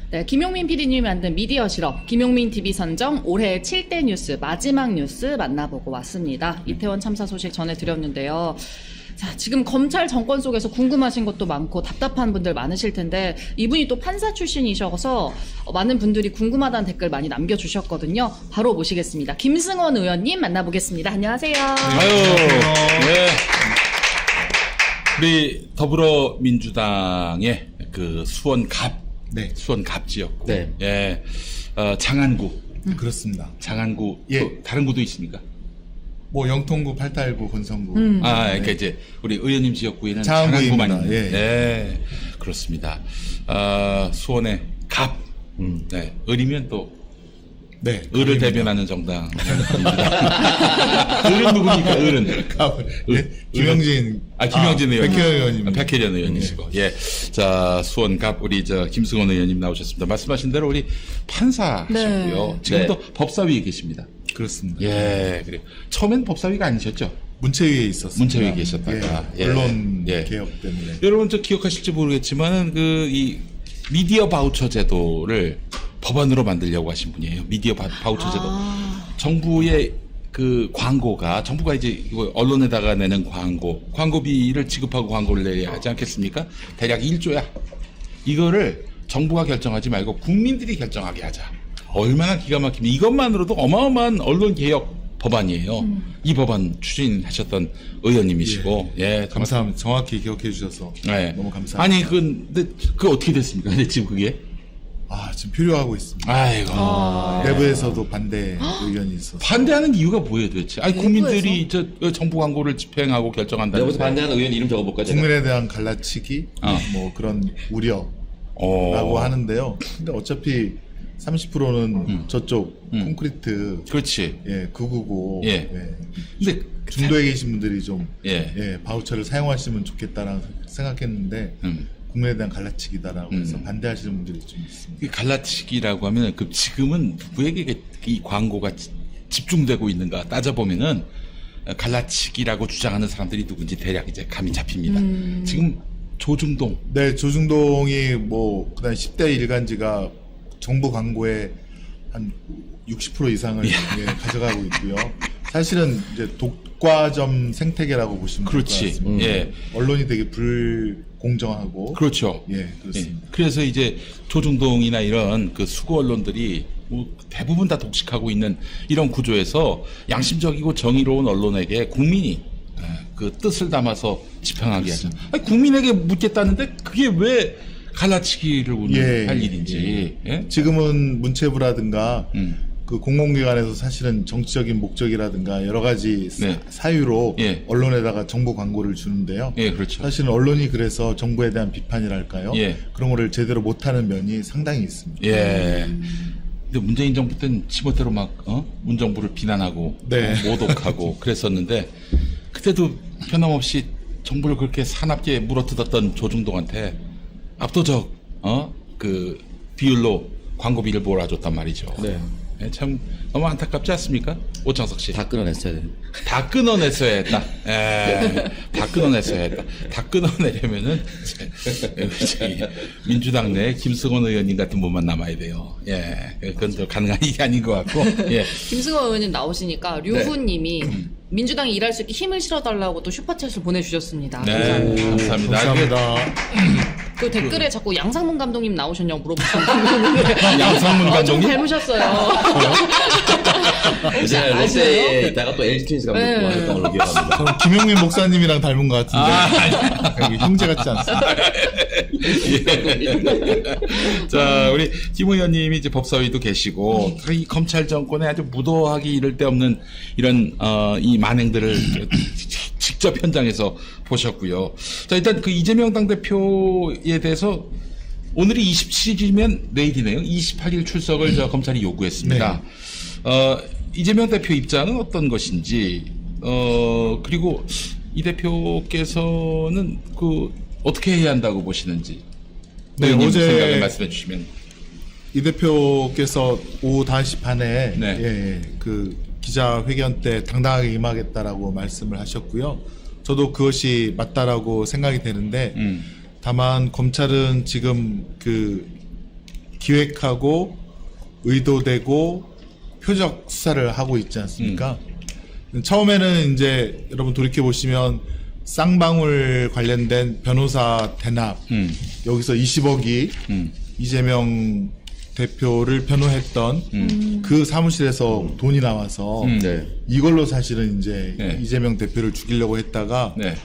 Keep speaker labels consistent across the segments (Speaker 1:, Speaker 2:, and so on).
Speaker 1: 네, 김용민 PD님이 만든 미디어 실업, 김용민 TV 선정 올해 7대 뉴스 마지막 뉴스 만나보고 왔습니다. 이태원 참사 소식 전해드렸는데요. 자, 지금 검찰 정권 속에서 궁금하신 것도 많고 답답한 분들 많으실 텐데 이분이 또 판사 출신이셔서 많은 분들이 궁금하다는 댓글 많이 남겨주셨거든요. 바로 모시겠습니다. 김승원 의원님 만나보겠습니다. 안녕하세요.
Speaker 2: 아유, 네. 우리 더불어민주당의 그 수원갑,
Speaker 3: 네.
Speaker 2: 수원갑 지역구,
Speaker 3: 네.
Speaker 2: 예, 장안구,
Speaker 3: 그렇습니다.
Speaker 2: 장안구,
Speaker 3: 예.
Speaker 2: 또 다른 구도 있습니까?
Speaker 3: 뭐 영통구, 팔달구, 권성구.
Speaker 2: 그러니까 이제 우리 의원님 지역구에는
Speaker 3: 장안구입니다.
Speaker 2: 장안구만 있는.
Speaker 3: 예.
Speaker 2: 네, 그렇습니다. 수원의 갑, 네, 을이면 또
Speaker 3: 네.
Speaker 2: 을을 대변하는 정당. 을은 누구니까? 을은.
Speaker 3: 네. 김영진.
Speaker 2: 김영진 의원.
Speaker 3: 백혜련 의원님.
Speaker 2: 백혜련 의원이시고. 예. 자, 수원갑 우리 김승원 의원님 나오셨습니다. 말씀하신 대로 우리 판사시고요.
Speaker 1: 네.
Speaker 2: 지금도 법사위에 계십니다.
Speaker 3: 그렇습니다.
Speaker 2: 예, 그래요. 처음엔 법사위가 아니셨죠?
Speaker 3: 문체위에 있었습니다.
Speaker 2: 문체위에 계셨다가.
Speaker 3: 예.
Speaker 2: 예.
Speaker 3: 언론
Speaker 2: 예.
Speaker 3: 개혁 때문에.
Speaker 2: 여러분 저 기억하실지 모르겠지만은 이 미디어 바우처 제도를 법안으로 만들려고 하신 분이에요. 미디어 바우처 제도. 정부의 그 광고가 정부가 이제 이거 언론에다가 내는 광고비를 지급하고 광고를 내야 하지 않겠습니까? 대략 1조야. 이거를 정부가 결정하지 말고 국민들이 결정하게 하자. 얼마나 기가 막히면 이것만으로도 어마어마한 언론 개혁 법안이에요. 이 법안 추진하셨던 의원님이시고, 예,
Speaker 3: 감사합니다. 정확히 기억해 주셔서
Speaker 2: 네.
Speaker 3: 너무 감사합니다.
Speaker 2: 아니 근데 그게 어떻게 됐습니까? 근데 지금 그게?
Speaker 3: 지금 필요하고 있습니다.
Speaker 2: 아이고.
Speaker 3: 내부에서도 반대 의견이 있어서.
Speaker 2: 반대하는 이유가 뭐예요 도대체? 아니 국민들이 정부 광고를 집행하고 결정한다는.
Speaker 4: 여기서 반대하는 의원 이름 적어볼까 제가?
Speaker 3: 국민에 대한 갈라치기, 뭐 그런 우려라고 하는데요. 근데 어차피 30%는 저쪽 콘크리트,
Speaker 2: 그렇지.
Speaker 3: 예, 999.
Speaker 2: 예. 근데
Speaker 3: 중도에 계신 분들이 좀
Speaker 2: 예.
Speaker 3: 바우처를 사용하시면 좋겠다라고 생각했는데 국민에 대한 갈라치기다라고 해서 반대하시는 분들이 좀 있습니다.
Speaker 2: 이 갈라치기라고 하면 지금은 누구에게 이 광고가 집중되고 있는가 따져보면은 갈라치기라고 주장하는 사람들이 누군지 대략 이제 감이 잡힙니다. 지금 조중동.
Speaker 3: 네, 조중동이 뭐 그다음 10대 일간지가 정부 광고의 한 60% 이상을 가져가고 있고요. 사실은 이제 독과점 생태계라고 보시면 될 것
Speaker 2: 그렇지.
Speaker 3: 같습니다.
Speaker 2: 예.
Speaker 3: 언론이 되게 불공정하고.
Speaker 2: 그렇죠.
Speaker 3: 예, 그렇습니다.
Speaker 2: 예. 그래서 이제 조중동이나 이런 그 수구 언론들이 뭐 대부분 다 독식하고 있는 이런 구조에서 양심적이고 정의로운 언론에게 국민이 그 뜻을 담아서 집행하게 하죠. 아니, 국민에게 묻겠다는데 그게 왜 갈라치기를 할 일인지. 예?
Speaker 3: 지금은 문체부라든가 그 공공기관에서 사실은 정치적인 목적이라든가 여러 가지 사유로 언론에다가 정보 광고를 주는데요.
Speaker 2: 예, 그렇죠.
Speaker 3: 사실은 언론이 그래서 정부에 대한 비판이랄까요? 그런 거를 제대로 못하는 면이 상당히 있습니다.
Speaker 2: 예. 근데 문재인 정부 때는 지멋대로 막 문정부를 비난하고 모독하고 그랬었는데 그때도 변함없이 정부를 그렇게 사납게 물어뜯었던 조중동한테 압도적 그 비율로 광고비를 몰아줬단 말이죠.
Speaker 4: 네.
Speaker 2: 예, 참 너무 안타깝지 않습니까? 오창석 씨.
Speaker 4: 다 끊어냈어야 돼.
Speaker 2: 다 끊어냈어야 했다. 예, 다 끊어냈어야 했다. 다 끊어내려면은 저기 민주당 내 김승원 의원님 같은 분만 남아야 돼요. 예, 그건 또 가능한 일이 아닌 것 같고. 예.
Speaker 1: 김승원 의원님 나오시니까 류훈님이 민주당이 일할 수 있게 힘을 실어달라고 또 슈퍼챗을 보내주셨습니다.
Speaker 2: 네, 감사합니다.
Speaker 3: 감사합니다.
Speaker 1: 그 댓글에 자꾸 양상문 감독님 나오셨냐고 물어보셨는데
Speaker 2: 양상문
Speaker 1: 좀
Speaker 2: 감독님?
Speaker 1: 닮으셨어요.
Speaker 4: 이제 롯데에 있다가 또 LG 트윈스 감독 하셨던 걸로 기억합니다.
Speaker 3: 저는 김용민 목사님이랑 닮은 것 같은데 형제 같지 않습니다.
Speaker 2: 자, 우리 김 의원님이 이제 법사위도 계시고 이 검찰 정권에 아주 무도하기 이를 데 없는 이런 이 만행들을 직접 현장에서 보셨고요. 자, 일단 그 이재명 당대표에 대해서 오늘이 27일이면 내일이네요. 28일 출석을 검찰이 요구했습니다. 이재명 대표 입장은 어떤 것인지, 그리고 이 대표께서는 그 어떻게 해야 한다고 보시는지.
Speaker 3: 네,
Speaker 2: 어제 생각을 말씀해 주시면.
Speaker 3: 이 대표께서 오후 5시 반에
Speaker 2: 네.
Speaker 3: 그 기자회견 때 당당하게 임하겠다라고 말씀을 하셨고요. 저도 그것이 맞다라고 생각이 되는데 다만 검찰은 지금 그 기획하고 의도되고 표적 수사를 하고 있지 않습니까? 처음에는 이제 여러분 돌이켜 보시면 쌍방울 관련된 변호사 대납 여기서 20억이 이재명 대표를 변호했던 그 사무실에서 돈이 나와서
Speaker 4: 네.
Speaker 3: 이걸로 사실은 이제
Speaker 2: 네.
Speaker 3: 이재명 대표를 죽이려고 했다가
Speaker 2: 네.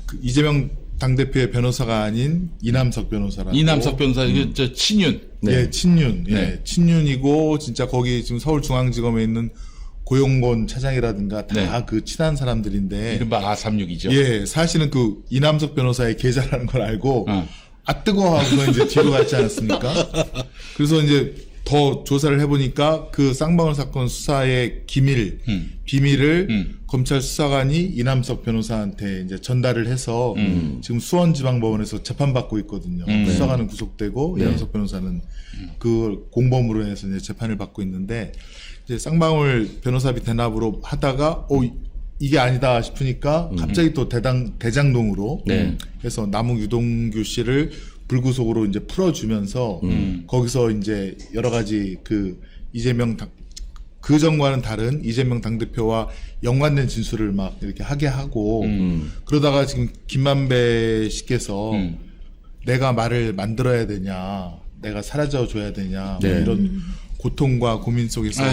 Speaker 3: 그 이재명 당대표의 변호사가 아닌 이남석 변호사라고
Speaker 2: 이남석 변호사, 이게 저 친윤.
Speaker 3: 예, 친윤. 예,
Speaker 2: 네.
Speaker 3: 친윤이고 진짜 거기 지금 서울중앙지검에 있는 고용곤 차장이라든가 다 그
Speaker 2: 네.
Speaker 3: 친한 사람들인데
Speaker 2: 이른바 A36이죠.
Speaker 3: 예, 사실은 그 이남석 변호사의 계좌라는 걸 알고 아 뜨거워 하고 이제 뒤로 갔지 않았습니까? 그래서 이제 더 조사를 해보니까 그 쌍방울 사건 수사의 비밀을 검찰 수사관이 이남석 변호사한테 이제 전달을 해서 지금 수원지방법원에서 재판받고 있거든요. 수사관은 구속되고 이남석 변호사는 그 공범으로 해서 이제 재판을 받고 있는데 이제 쌍방울 변호사비 대납으로 하다가 이게 아니다 싶으니까 갑자기 또 대장동으로 해서 남욱 유동규 씨를 불구속으로 이제 풀어주면서 거기서 이제 여러 가지 그 이재명 그 전과는 다른 이재명 당대표와 연관된 진술을 막 이렇게 하게 하고 그러다가 지금 김만배 씨께서 내가 말을 만들어야 되냐, 내가 사라져 줘야 되냐, 뭐 이런 고통과 고민 속에서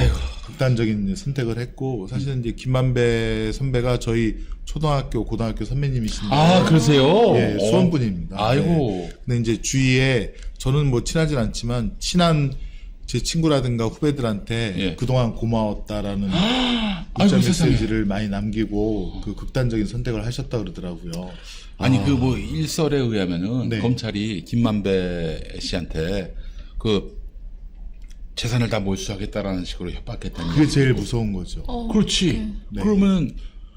Speaker 3: 극단적인 선택을 했고 사실은 이제 김만배 선배가 저희 초등학교, 고등학교 선배님이신데
Speaker 2: 아, 그러세요?
Speaker 3: 예, 수원 분입니다.
Speaker 2: 아이고.
Speaker 3: 네. 근데 이제 주위에 저는 뭐 친하진 않지만 친한 제 친구라든가 후배들한테
Speaker 2: 예.
Speaker 3: 그동안 고마웠다라는
Speaker 2: 아이고,
Speaker 3: 문자
Speaker 2: 세상에.
Speaker 3: 메시지를 많이 남기고 그 극단적인 선택을 하셨다 그러더라고요.
Speaker 2: 아니 그 뭐 일설에 의하면은
Speaker 3: 네.
Speaker 2: 검찰이 김만배 씨한테 그 재산을 다 몰수하겠다라는 식으로 협박했다는.
Speaker 3: 그게 제일 무서운 거죠.
Speaker 2: 그렇지.
Speaker 3: 네.
Speaker 2: 그러면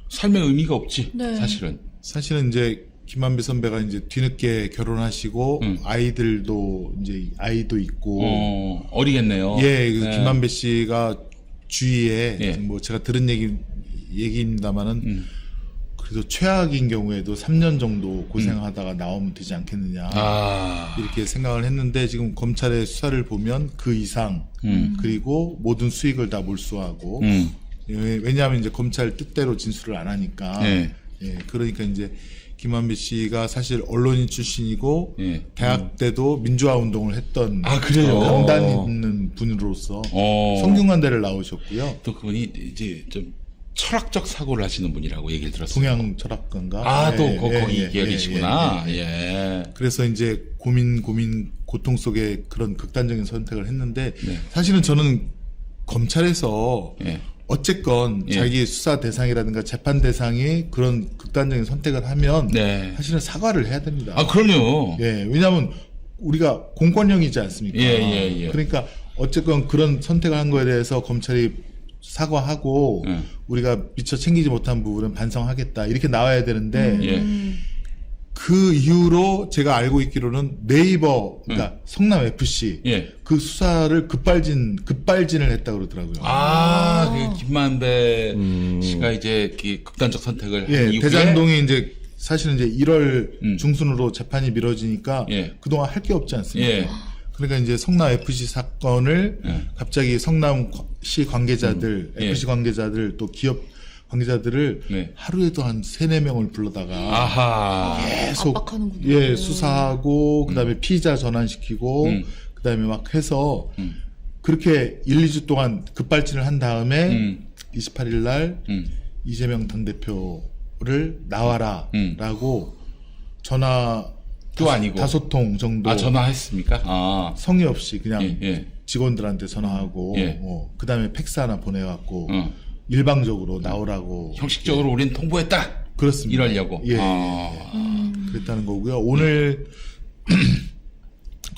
Speaker 2: 삶의 의미가 없지.
Speaker 1: 네.
Speaker 2: 사실은.
Speaker 3: 사실은 이제 김만배 선배가 이제 뒤늦게 결혼하시고 아이들도 이제 아이도 있고
Speaker 2: 어리겠네요.
Speaker 3: 예, 그
Speaker 2: 네.
Speaker 3: 김만배 씨가 주위에
Speaker 2: 예.
Speaker 3: 뭐 제가 들은 얘기입니다만은 그래도 최악인 경우에도 3년 정도 고생하다가 나오면 되지 않겠느냐 이렇게 생각을 했는데 지금 검찰의 수사를 보면 그 이상 그리고 모든 수익을 다 몰수하고 왜냐하면 이제 검찰 뜻대로 진술을 안 하니까
Speaker 2: 예.
Speaker 3: 예, 그러니까 이제 김만배 씨가 사실 언론인 출신이고
Speaker 2: 예.
Speaker 3: 대학 때도 민주화 운동을 했던
Speaker 2: 아, 그래요?
Speaker 3: 강단 있는 분으로서
Speaker 2: 어.
Speaker 3: 성균관대를 나오셨고요.
Speaker 2: 또 그분이 이제 좀 철학적 사고를 하시는 분이라고 얘기를 들었어요.
Speaker 3: 동양 철학가인가?
Speaker 2: 아, 또
Speaker 3: 예,
Speaker 2: 거기
Speaker 3: 예,
Speaker 2: 계시구나.
Speaker 3: 예, 예.
Speaker 2: 예.
Speaker 3: 그래서 이제 고통 속에 그런 극단적인 선택을 했는데
Speaker 2: 네.
Speaker 3: 사실은 저는 검찰에서
Speaker 2: 예.
Speaker 3: 어쨌건
Speaker 2: 예.
Speaker 3: 자기 수사 대상이라든가 재판 대상이 그런 극단적인 선택을 하면
Speaker 2: 네.
Speaker 3: 사실은 사과를 해야 됩니다.
Speaker 2: 아, 그럼요.
Speaker 3: 예, 왜냐하면 우리가 공권력이지 않습니까?
Speaker 2: 예.
Speaker 3: 그러니까 어쨌건 그런 선택을 한 거에 대해서 검찰이 사과하고 우리가 미처 챙기지 못한 부분은 반성하겠다 이렇게 나와야 되는데
Speaker 2: 예.
Speaker 3: 그 이후로 제가 알고 있기로는 네이버 그러니까 성남 FC
Speaker 2: 예.
Speaker 3: 그 수사를 급발진을 했다 그러더라고요.
Speaker 2: 그 김만배 씨가 이제 극단적 선택을
Speaker 3: 예,
Speaker 2: 한 이후에
Speaker 3: 대장동이 이제 사실은 이제 1월 중순으로 재판이 미뤄지니까
Speaker 2: 예.
Speaker 3: 그동안 할 게 없지 않습니까?
Speaker 2: 예.
Speaker 3: 그러니까 이제 성남 FC 사건을 갑자기 성남시 관계자들,
Speaker 2: 예.
Speaker 3: FC 관계자들 또 기업 관계자들을
Speaker 2: 네.
Speaker 3: 하루에도 한 3-4명을 불러다가
Speaker 2: 아하.
Speaker 3: 계속
Speaker 1: 압박하는구나.
Speaker 3: 예, 수사하고 그다음에 피의자 전환시키고 그다음에 막 해서 그렇게 1-2주 동안 급발진을 한 다음에 28일 날 이재명 당대표를 나와라라고 전화
Speaker 2: 또 아니고
Speaker 3: 5통 정도
Speaker 2: 전화했습니까? 아.
Speaker 3: 성의 없이 그냥
Speaker 2: 예.
Speaker 3: 직원들한테 전화하고
Speaker 2: 예.
Speaker 3: 그다음에 팩스 하나 보내갖고
Speaker 2: 어.
Speaker 3: 일방적으로 나오라고
Speaker 2: 형식적으로 우린 통보했다.
Speaker 3: 그렇습니다.
Speaker 2: 이러려고.
Speaker 3: 예.
Speaker 2: 아.
Speaker 3: 그랬다는 거고요. 오늘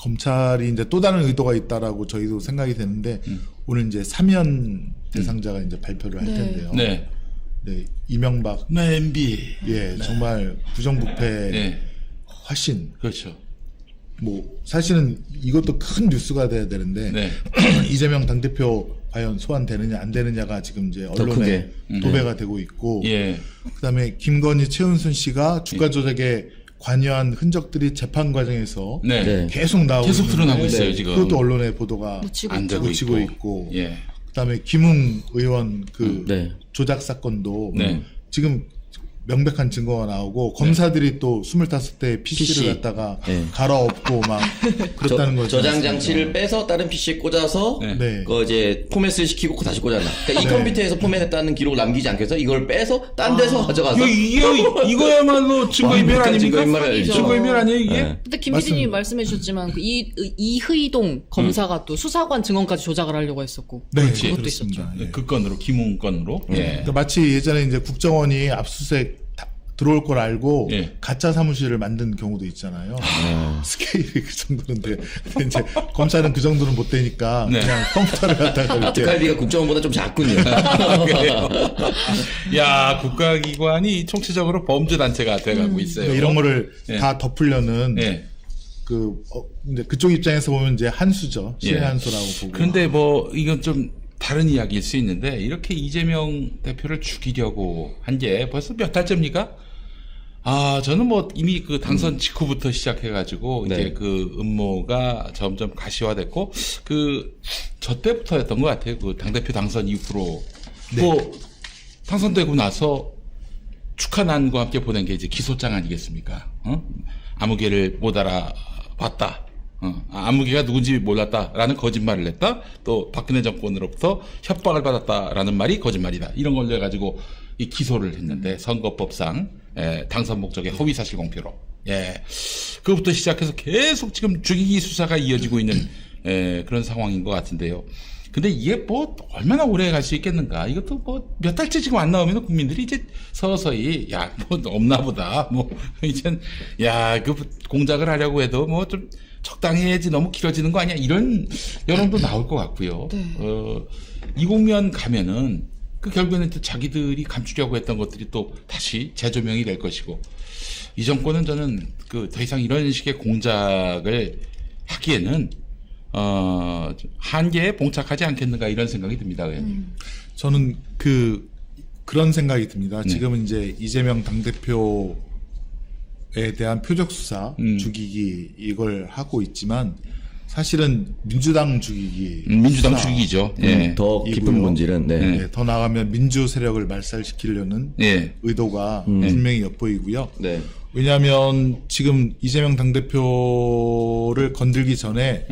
Speaker 3: 검찰이 이제 또 다른 의도가 있다라고 저희도 생각이 되는데 오늘 이제 사면 대상자가 이제 발표를 할 텐데요.
Speaker 2: 네.
Speaker 3: 네, 이명박
Speaker 2: MB.
Speaker 3: 예 정말 부정부패
Speaker 2: 네.
Speaker 3: 화신
Speaker 2: 그렇죠.
Speaker 3: 뭐 사실은 이것도 큰 뉴스가 돼야 되는데
Speaker 2: 네.
Speaker 3: 이재명 당대표 과연 소환되느냐 안 되느냐가 지금 이제 언론에
Speaker 4: 크게.
Speaker 3: 도배가 되고 있고
Speaker 2: 예.
Speaker 3: 그다음에 김건희 최은순 씨가 주가 조작에 관여한 흔적들이 재판 과정에서
Speaker 2: 네.
Speaker 4: 네.
Speaker 3: 계속 나오고
Speaker 2: 계속 드러나고
Speaker 3: 있는데
Speaker 2: 있어요, 지금.
Speaker 3: 그것도 언론에 보도가
Speaker 1: 묻히고
Speaker 2: 안
Speaker 1: 있죠.
Speaker 2: 되고
Speaker 3: 묻히고 있고.
Speaker 2: 예.
Speaker 3: 그다음에 김웅 의원 그
Speaker 4: 네.
Speaker 3: 조작 사건도
Speaker 2: 네.
Speaker 3: 지금 명백한 증거가 나오고 검사들이 또 25대의 PC를
Speaker 4: PC.
Speaker 3: 갖다가
Speaker 4: 네.
Speaker 3: 갈아엎고 막 그렇다는 거죠.
Speaker 4: 저장 장치를 빼서 다른 PC에 꽂아서
Speaker 2: 네.
Speaker 3: 네.
Speaker 4: 그 이제 포맷을 시키고 다시 꽂아놔. 그러니까 이
Speaker 3: 네.
Speaker 4: 컴퓨터에서 포맷했다는 기록을 남기지 않겠어? 이걸 빼서 딴 데서 가져가서
Speaker 2: 이거야말로 증거인멸
Speaker 4: 완벽한
Speaker 2: 아닙니까?
Speaker 4: 증거인멸 아니죠.
Speaker 2: 증거인멸 아니에요 이게?
Speaker 4: 네.
Speaker 1: 근데 김 PD님이 말씀해 주셨지만 그 이의동 검사가 또 수사관 증언까지 조작을 하려고 했었고
Speaker 3: 네,
Speaker 2: 그렇지.
Speaker 1: 그것도
Speaker 3: 그렇습니다.
Speaker 1: 있었죠.
Speaker 3: 예.
Speaker 2: 그 건으로 김웅 건으로. 예.
Speaker 3: 그러니까 마치 예전에 이제 국정원이 압수수색 들어올 걸 알고
Speaker 2: 예.
Speaker 3: 가짜 사무실을 만든 경우도 있잖아요. 스케일이 그 정도인데 근데 이제 검찰은 그 정도는 못 되니까
Speaker 2: 네.
Speaker 3: 그냥 컴퓨터를 갖다가 이렇게
Speaker 4: 특활비가 국정원보다 좀 작군요.
Speaker 2: 그래요. 야, 국가기관이 총체적으로 범죄단체가 돼가고 있어요.
Speaker 3: 그러니까 이런 거를
Speaker 2: 예.
Speaker 3: 다 덮으려는
Speaker 2: 예.
Speaker 3: 근데 그쪽 입장에서 보면 이제 한수죠. 신의
Speaker 2: 예.
Speaker 3: 한수라고 보고.
Speaker 2: 그런데 뭐 이건 좀 다른 이야기일 수 있는데 이렇게 이재명 대표를 죽이려고 한 게 벌써 몇 달째입니까? 아, 저는 뭐 이미 그 당선 직후부터 시작해가지고
Speaker 4: 네.
Speaker 2: 이제 그 음모가 점점 가시화됐고 저 때부터였던 것 같아요. 그 당대표 당선 이후로 뭐 당선되고 나서 축하난과 함께 보낸 게 이제 기소장 아니겠습니까? 아무개를 못 알아봤다. 아무개가 누군지 몰랐다라는 거짓말을 했다. 또 박근혜 정권으로부터 협박을 받았다라는 말이 거짓말이다. 이런 걸로 해가지고 이 기소를 했는데 선거법상 당선 목적의 허위 사실 공표로. 예. 그것부터 시작해서 계속 지금 죽이기 수사가 이어지고 있는 그런 상황인 것 같은데요. 근데 이게 뭐 얼마나 오래 갈 수 있겠는가? 이것도 뭐 몇 달째 지금 안 나오면 국민들이 이제 서서히 야, 뭐 없나 보다. 뭐 이젠 야, 그 공작을 하려고 해도 뭐 좀 적당히 해야지 너무 길어지는 거 아니야? 이런 여론도 나올 것 같고요.
Speaker 1: 네.
Speaker 2: 이 국면 가면은 그 결국에는 또 자기들이 감추려고 했던 것들이 또 다시 재조명이 될 것이고 이 정권은 저는 그 더 이상 이런 식의 공작을 하기에는 한계에 봉착하지 않겠는가 이런 생각이 듭니다. 의원님.
Speaker 3: 저는 그런 생각이 듭니다. 지금은 이제 이재명 당대표에 대한 표적 수사, 죽이기 이걸 하고 있지만 사실은 민주당 죽이기,
Speaker 2: 민주당
Speaker 3: 수사,
Speaker 2: 죽이기죠. 예.
Speaker 4: 더 깊은
Speaker 3: 이고요.
Speaker 4: 본질은 네.
Speaker 3: 더 나가면 민주 세력을 말살시키려는
Speaker 2: 예.
Speaker 3: 의도가 분명히 엿보이고요.
Speaker 4: 네.
Speaker 3: 왜냐하면 지금 이재명 당대표를 건들기 전에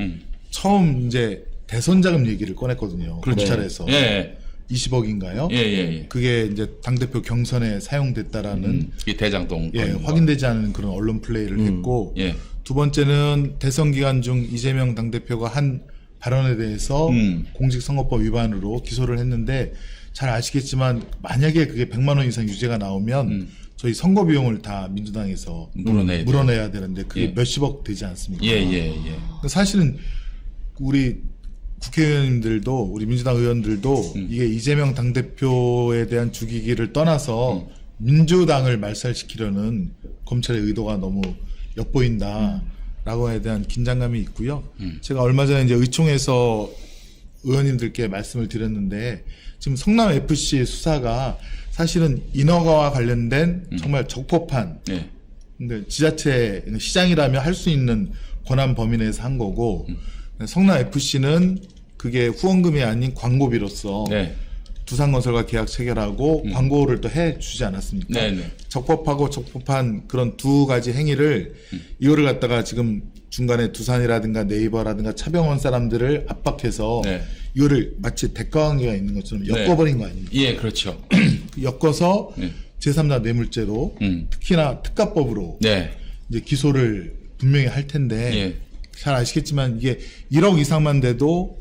Speaker 3: 처음 이제 대선 자금 얘기를 꺼냈거든요. 검찰에서
Speaker 2: 예.
Speaker 3: 20억인가요?
Speaker 2: 예.
Speaker 3: 그게 이제 당대표 경선에 사용됐다라는
Speaker 2: 이 대장동.
Speaker 3: 확인되지 않은 그런 언론 플레이를 했고
Speaker 2: 예.
Speaker 3: 두 번째는 대선 기간 중 이재명 당대표가 한 발언에 대해서 공직선거법 위반으로 기소를 했는데 잘 아시겠지만 만약에 그게 100만 원 이상 유죄가 나오면 저희 선거 비용을 다 민주당에서 물어내야 되는데 그게
Speaker 2: 예.
Speaker 3: 몇십억 되지 않습니까?
Speaker 2: 예.
Speaker 3: 사실은 우리 국회의원님들도 우리 민주당 의원들도 이게 이재명 당대표에 대한 죽이기를 떠나서 민주당을 말살시키려는 검찰의 의도가 너무 엿보인다라고에 대한 긴장감이 있고요. 제가 얼마 전에 이제 의총에서 의원님들께 말씀을 드렸는데 지금 성남 FC 수사가 사실은 인허가와 관련된 정말 적법한
Speaker 2: 예.
Speaker 3: 근데 지자체 시장이라면 할 수 있는 권한 범위 내에서 한 거고 성남 FC는 그게 후원금이 아닌 광고비로서
Speaker 2: 네.
Speaker 3: 두산건설과 계약 체결하고 광고를 또 해주지 않았습니까?
Speaker 2: 네네.
Speaker 3: 적법하고 적법한 그런 두 가지 행위를 이거를 갖다가 지금 중간에 두산이라든가 네이버라든가 차병원 사람들을 압박해서
Speaker 2: 네.
Speaker 3: 이거를 마치 대가관계가 있는 것처럼 엮어버린 거 아닙니까?
Speaker 2: 예, 그렇죠.
Speaker 3: 엮어서
Speaker 2: 네.
Speaker 3: 제3자 뇌물죄로 특히나 특가법으로
Speaker 2: 네.
Speaker 3: 이제 기소를 분명히 할 텐데
Speaker 2: 예.
Speaker 3: 잘 아시겠지만 이게 1억 이상만 돼도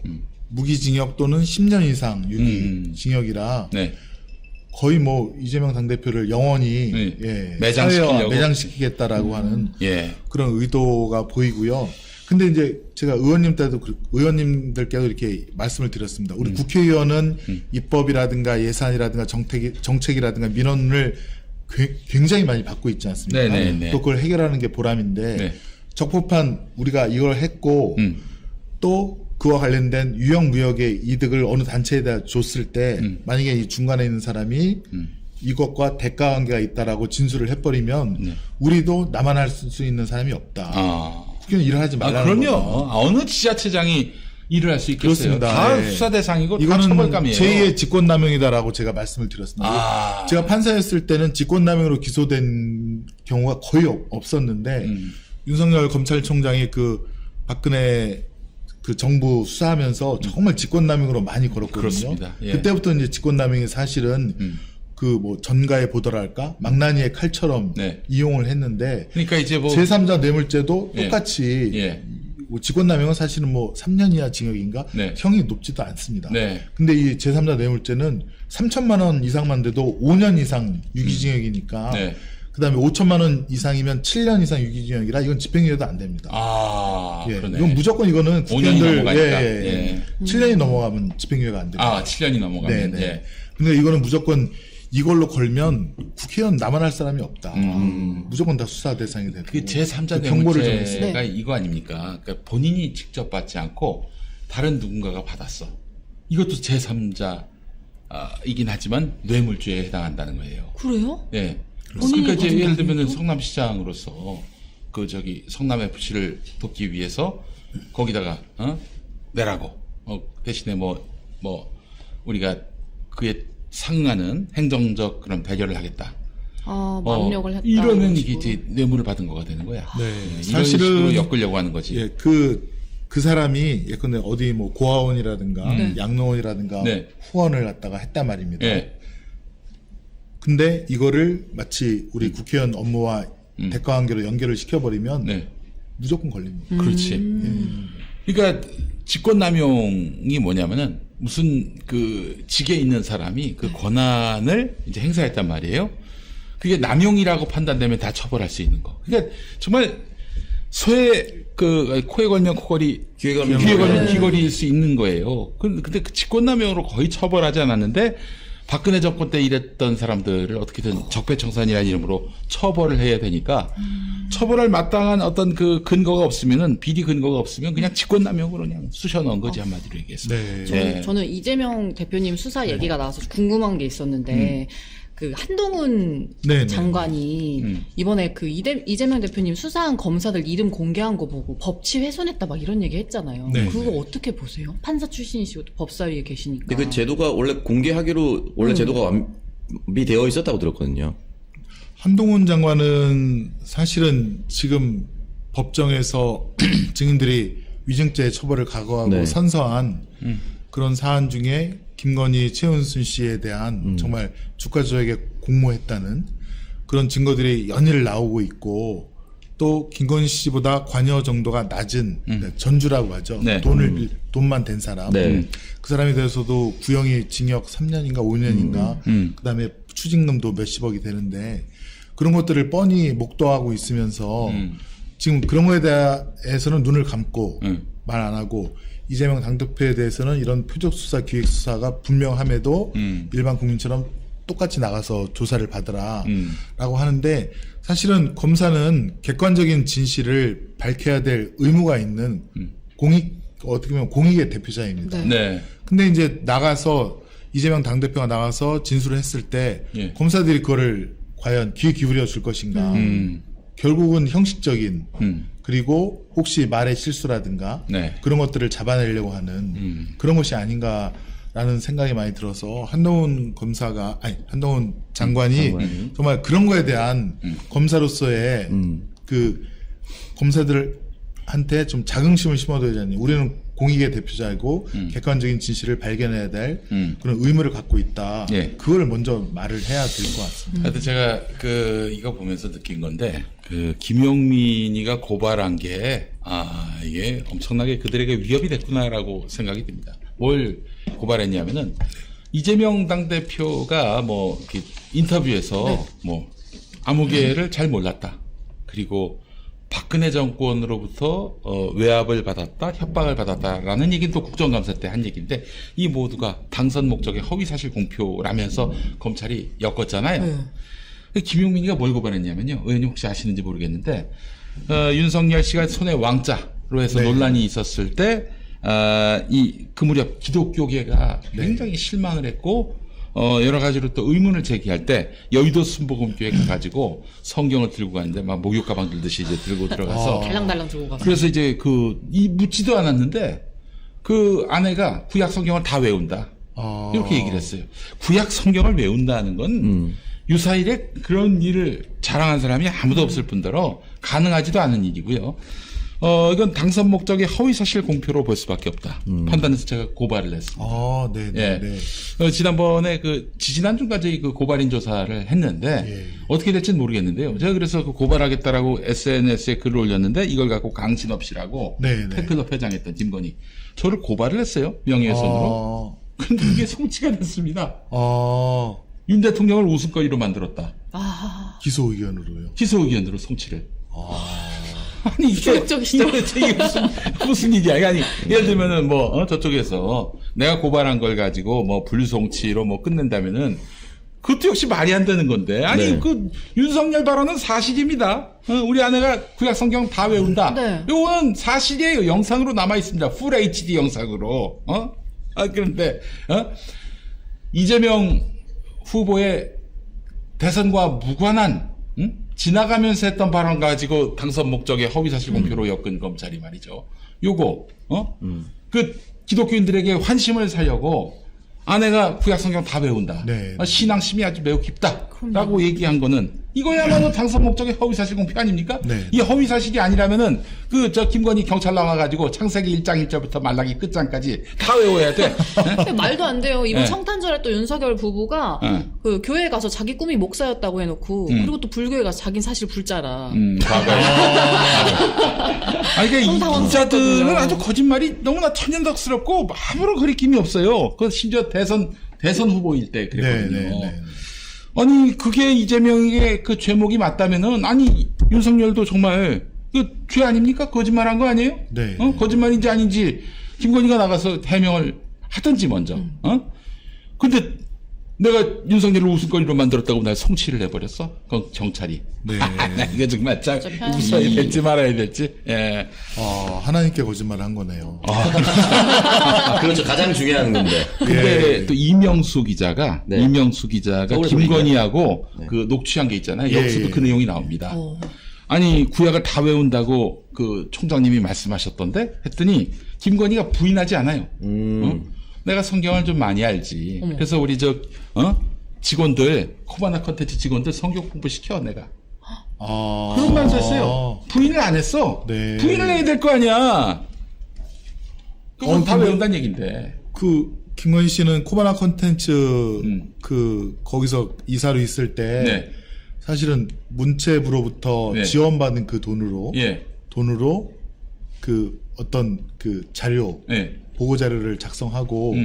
Speaker 3: 무기징역 또는 10년 이상 유기징역이라
Speaker 2: 네.
Speaker 3: 거의 뭐 이재명 당대표를 영원히
Speaker 2: 매장시키려고.
Speaker 3: 매장시키겠다라고 하는
Speaker 2: 예.
Speaker 3: 그런 의도가 보이고요. 근데 이제 제가 의원님들께도 이렇게 말씀을 드렸습니다. 우리 국회의원은 입법이라든가 예산이라든가 정책이라든가 민원을 굉장히 많이 받고 있지 않습니까?
Speaker 2: 네네네.
Speaker 3: 또 그걸 해결하는 게 보람인데
Speaker 2: 네.
Speaker 3: 적법한 우리가 이걸 했고 또 그와 관련된 유형무역의 이득을 어느 단체에다 줬을 때 만약에 이 중간에 있는 사람이 이것과 대가 관계가 있다라고 진술을 해버리면
Speaker 2: 네.
Speaker 3: 우리도 나만 할 수 있는 사람이 없다. 국회의원 일을 하지 말라는
Speaker 2: 그럼요.
Speaker 3: 거죠.
Speaker 2: 어느 지자체장이 일을 할 수 있겠어요.
Speaker 3: 그렇습니다.
Speaker 2: 다
Speaker 3: 예.
Speaker 2: 수사 대상이고 다
Speaker 3: 이거는
Speaker 2: 처벌감이에요.
Speaker 3: 제2의 직권남용이다라고 제가 말씀을 드렸습니다. 제가 판사였을 때는 직권남용으로 기소된 경우가 거의 없었는데 윤석열 검찰총장이 그 박근혜 그 정부 수사하면서 정말 직권남용으로 많이 걸었거든요.
Speaker 2: 그렇습니다. 예.
Speaker 3: 그때부터 이제 직권남용이 사실은 그 뭐 전가의 보도랄까 망나니의 칼처럼
Speaker 2: 네.
Speaker 3: 이용을 했는데
Speaker 2: 그러니까 이제 뭐
Speaker 3: 제3자 뇌물죄도
Speaker 2: 예.
Speaker 3: 똑같이
Speaker 2: 예.
Speaker 3: 뭐 직권남용은 사실은 뭐 3년 이하 징역인가
Speaker 2: 네.
Speaker 3: 형이 높지도 않습니다.
Speaker 2: 네.
Speaker 3: 근데 이 제3자 뇌물죄는 3천만 원 이상만 돼도 5년 이상 유기징역이니까
Speaker 2: 네.
Speaker 3: 그다음에 5천만 원 이상이면 7년 이상 유기징역이라 이건 집행유예도 안 됩니다. 예,
Speaker 2: 그러네.
Speaker 3: 이건 무조건 이거는
Speaker 2: 5년이 넘어가니까.
Speaker 3: 예. 7년이 넘어가면 집행유예가 안 됩니다.
Speaker 2: 7년이 넘어가면.
Speaker 3: 네.
Speaker 2: 예.
Speaker 3: 근데 이거는 무조건 이걸로 걸면 국회의원 나만 할 사람이 없다. 무조건 다 수사 대상이 되고.
Speaker 2: 그 제3자
Speaker 3: 경고를 정했어요.
Speaker 2: 뇌물죄가 이거 아닙니까? 그러니까 본인이 직접 받지 않고 다른 누군가가 받았어. 이것도 제3자 이긴 하지만 뇌물죄에 해당한다는 거예요.
Speaker 1: 그래요?
Speaker 2: 예.
Speaker 1: 본인이
Speaker 2: 그러니까 이제
Speaker 1: 가진
Speaker 2: 예를 들면은
Speaker 1: 돈이니까?
Speaker 2: 성남시장으로서 그 저기 성남 FC를 돕기 위해서 거기다가 내라고 대신에 뭐 우리가 그에 상응하는 행정적 그런 배려를 하겠다.
Speaker 1: 압력을 했다.
Speaker 2: 이러면
Speaker 1: 이런
Speaker 2: 이게
Speaker 1: 식으로.
Speaker 2: 이제 뇌물을 받은 거가 되는 거야.
Speaker 3: 네.
Speaker 2: 이런
Speaker 3: 사실은
Speaker 2: 식으로 엮으려고 하는 거지.
Speaker 3: 예, 그 사람이 예컨대 어디 뭐 고아원이라든가 양로원이라든가
Speaker 2: 네.
Speaker 3: 후원을 갖다가 했단 말입니다.
Speaker 2: 예.
Speaker 3: 근데 이거를 마치 우리 국회의원 업무와 대가 관계로 연결을 시켜버리면
Speaker 2: 네.
Speaker 3: 무조건 걸립니다.
Speaker 2: 그렇지. 그러니까 직권남용이 뭐냐면은 무슨 그 직에 있는 사람이 그 권한을 이제 행사했단 말이에요. 그게 남용이라고 판단되면 다 처벌할 수 있는 거. 그러니까 정말 소에 그 코에 걸면 코걸이, 귀에 걸면 귀걸이일 수 있는 거예요. 근데 그 직권남용으로 거의 처벌하지 않았는데 박근혜 정권 때 일했던 사람들을 어떻게든 적폐청산이라는 이름으로 처벌을 해야 되니까 처벌할 마땅한 어떤 그 근거가 없으면은 비리 근거가 없으면 그냥 직권남용으로 그냥 쑤셔 넣은 거지 한마디로 얘기해서.
Speaker 3: 네.
Speaker 1: 저는 이재명 대표님 수사 얘기가 나와서 궁금한 게 있었는데 그 한동훈
Speaker 3: 네,
Speaker 1: 장관이 이번에 그 이재명 대표님 수사한 검사들 이름 공개한 거 보고 법치 훼손했다 막 이런 얘기 했잖아요.
Speaker 3: 네,
Speaker 1: 그거
Speaker 3: 네.
Speaker 1: 어떻게 보세요? 판사 출신이시고 또 법사위에 계시니까.
Speaker 4: 근데 그 제도가 원래 공개하기로 원래 제도가 완비되어 있었다고 들었거든요.
Speaker 3: 한동훈 장관은 사실은 지금 법정에서 증인들이 위증죄 처벌을 각오하고
Speaker 4: 네.
Speaker 3: 선서한 그런 사안 중에 김건희, 최은순 씨에 대한 정말 주가 조작에 공모했다는 그런 증거들이 연일 나오고 있고 또 김건희 씨보다 관여 정도가 낮은 전주라고 하죠.
Speaker 2: 네.
Speaker 3: 돈만 된 사람.
Speaker 4: 네.
Speaker 3: 그 사람에 대해서도 구형이 징역 3년인가 5년인가 그다음에 추징금도 몇십억이 되는데 그런 것들을 뻔히 목도하고 있으면서 지금 그런 거에 대해서는 눈을 감고 말 안 하고 이재명 당대표에 대해서는 이런 표적수사 기획수사가 분명함에도 일반 국민처럼 똑같이 나가서 조사를 받으라 라고 하는데 사실은 검사는 객관적인 진실을 밝혀야 될 의무가 있는 어떻게 보면 공익의 대표자입니다.
Speaker 1: 네.
Speaker 2: 네.
Speaker 3: 근데 이제 나가서 이재명 당대표가 나가서 진술을 했을 때
Speaker 2: 예.
Speaker 3: 검사들이 그거를 과연 귀에 기울여 줄 것인가 결국은 형식적인 그리고 혹시 말의 실수라든가
Speaker 2: 네.
Speaker 3: 그런 것들을 잡아내려고 하는 그런 것이 아닌가라는 생각이 많이 들어서 한동훈 장관이 정말 그런 거에 대한 검사로서의 그 검사들한테 좀 자긍심을 심어둬야 되지 않니? 우리는 공익의 대표자이고 객관적인 진실을 발견해야 될 그런 의무를 갖고 있다.
Speaker 2: 예.
Speaker 3: 그걸 먼저 말을 해야 될 것 같습니다.
Speaker 2: 하여튼 제가 이거 보면서 느낀 건데 김용민이가 고발한 게 이게 엄청나게 그들에게 위협이 됐구나라고 생각이 듭니다. 뭘 고발했냐면은 이재명 당대표가 뭐 이렇게 인터뷰에서 뭐 아무개를 잘 몰랐다. 그리고 박근혜 정권으로부터 외압을 받았다, 협박을 받았다라는 얘기는 또 국정감사 때 한 얘기인데 이 모두가 당선 목적의 허위사실 공표라면서 검찰이 엮었잖아요. 김용민이가 뭘 고발했냐면요. 의원님 혹시 아시는지 모르겠는데 윤석열 씨가 손에 왕자로 해서
Speaker 3: 네.
Speaker 2: 논란이 있었을 때 그 무렵 기독교계가 굉장히 실망을 했고 여러 가지로 또 의문을 제기할 때 여의도 순복음교회 가가지고 성경을 들고 가는데 막 목욕 가방 들듯이 이제 들고 들어가서
Speaker 1: 달랑달랑 들고 가서.
Speaker 2: 그래서 이제 묻지도 않았는데 그 아내가 구약 성경을 다 외운다. 이렇게 얘기를 했어요. 구약 성경을 외운다는 건 유사일에 그런 일을 자랑한 사람이 아무도 없을 뿐더러 가능하지도 않은 일이고요. 이건 당선 목적의 허위사실 공표로 볼 수밖에 없다. 판단해서 제가 고발을 했습니다.
Speaker 3: 네네.
Speaker 2: 예. 지난번에 지난주까지 그 고발인 조사를 했는데
Speaker 3: 예.
Speaker 2: 어떻게 될지는 모르겠는데요. 제가 그래서 그 고발하겠다라고 SNS에 글을 올렸는데 이걸 갖고 강신업 씨라고
Speaker 3: 네네.
Speaker 2: 팬클럽 회장했던 김건희 저를 고발을 했어요. 명예훼손으로. 근데 이게 성취가 됐습니다. 윤 대통령을 웃음거리로 만들었다.
Speaker 3: 기소 의견으로요.
Speaker 2: 기소 의견으로 성취를. 아니 이게
Speaker 1: 교육적이시죠?
Speaker 2: 이게 무슨 일이야? 아니 예를 들면은 저쪽에서 내가 고발한 걸 가지고 불송치로 끝낸다면은 그것도 역시 말이 안 되는 건데 아니
Speaker 4: 네.
Speaker 2: 그 윤석열 발언은 사실입니다. 우리 아내가 구약 성경 다 외운다.
Speaker 1: 네.
Speaker 2: 이거는 사실이에요. 영상으로 남아 있습니다. 풀 HD 영상으로. 그런데 이재명 후보의 대선과 무관한 지나가면서 했던 발언 가지고 당선 목적의 허위사실 공표로 엮은 검찰이 말이죠. 요거 그 기독교인들에게 환심을 사려고 아내가 구약 성경 다 외운다.
Speaker 3: 네.
Speaker 2: 신앙심이 아주 매우 깊다라고 얘기한 거는 이거야말로 당선 목적의 허위사실 공표 아닙니까?
Speaker 3: 네.
Speaker 2: 이 허위사실이 아니라면은 김건희 경찰 나와가지고 창세기 1장 1절부터 말라기 끝장까지 다 외워야 돼.
Speaker 1: 근데 말도 안 돼요. 이번
Speaker 2: 네.
Speaker 1: 성탄절에 또 윤석열 부부가
Speaker 2: 네.
Speaker 1: 그 교회 가서 자기 꿈이 목사였다고 해놓고 그리고 또 불교에 가서 자기는 사실 불자라.
Speaker 2: 과거에. 아니, 그러니까 이
Speaker 1: 당황스럽거든요.
Speaker 2: 부자들은 아주 거짓말이 너무나 천연덕스럽고 아무런 거리낌이 없어요. 그 심지어 대선 후보일 때 그랬거든요.
Speaker 3: 네네네.
Speaker 2: 아니 그게 이재명의 그 죄목이 맞다면은 아니 윤석열도 정말 그 죄 아닙니까? 거짓말한 거 아니에요?
Speaker 3: 네.
Speaker 2: 거짓말인지 아닌지 김건희가 나가서 해명을 하든지 먼저. 근데 내가 윤석열을 웃음거리로 만들었다고 날 성취를 해버렸어? 그 경찰이.
Speaker 3: 네.
Speaker 2: 이게 정말 참
Speaker 1: 진짜 편하네.
Speaker 2: 웃어야 될지 말아야 될지. 예.
Speaker 3: 하나님께 거짓말을 한 거네요.
Speaker 4: 그렇죠. 가장 중요한 건데.
Speaker 2: 근데
Speaker 3: 예.
Speaker 2: 또 이명수 기자가
Speaker 4: 네.
Speaker 2: 김건희하고
Speaker 4: 서울에서
Speaker 2: 그 녹취한 게 있잖아요.
Speaker 3: 예,
Speaker 2: 여기서도
Speaker 3: 예.
Speaker 2: 그 내용이 나옵니다. 아니 구약을 다 외운다고 그 총장님이 말씀하셨던데 했더니 김건희가 부인하지 않아요. 내가 성경을 좀 많이 알지. 그래서 우리 직원들 코바나 컨텐츠 직원들 성경 공부 시켜 내가. 그런 말 했어요. 부인을 안 했어.
Speaker 3: 네.
Speaker 2: 부인을 해야 될 거 아니야. 그건 다
Speaker 3: 근데-
Speaker 2: 외운다는 얘긴데.
Speaker 3: 김건희 씨는 코바나 컨텐츠 거기서 이사로 있을 때
Speaker 2: 네.
Speaker 3: 사실은 문체부로부터
Speaker 2: 네.
Speaker 3: 지원받은 그 돈으로
Speaker 2: 예.
Speaker 3: 그 어떤 그 자료
Speaker 2: 예.
Speaker 3: 보고 자료를 작성하고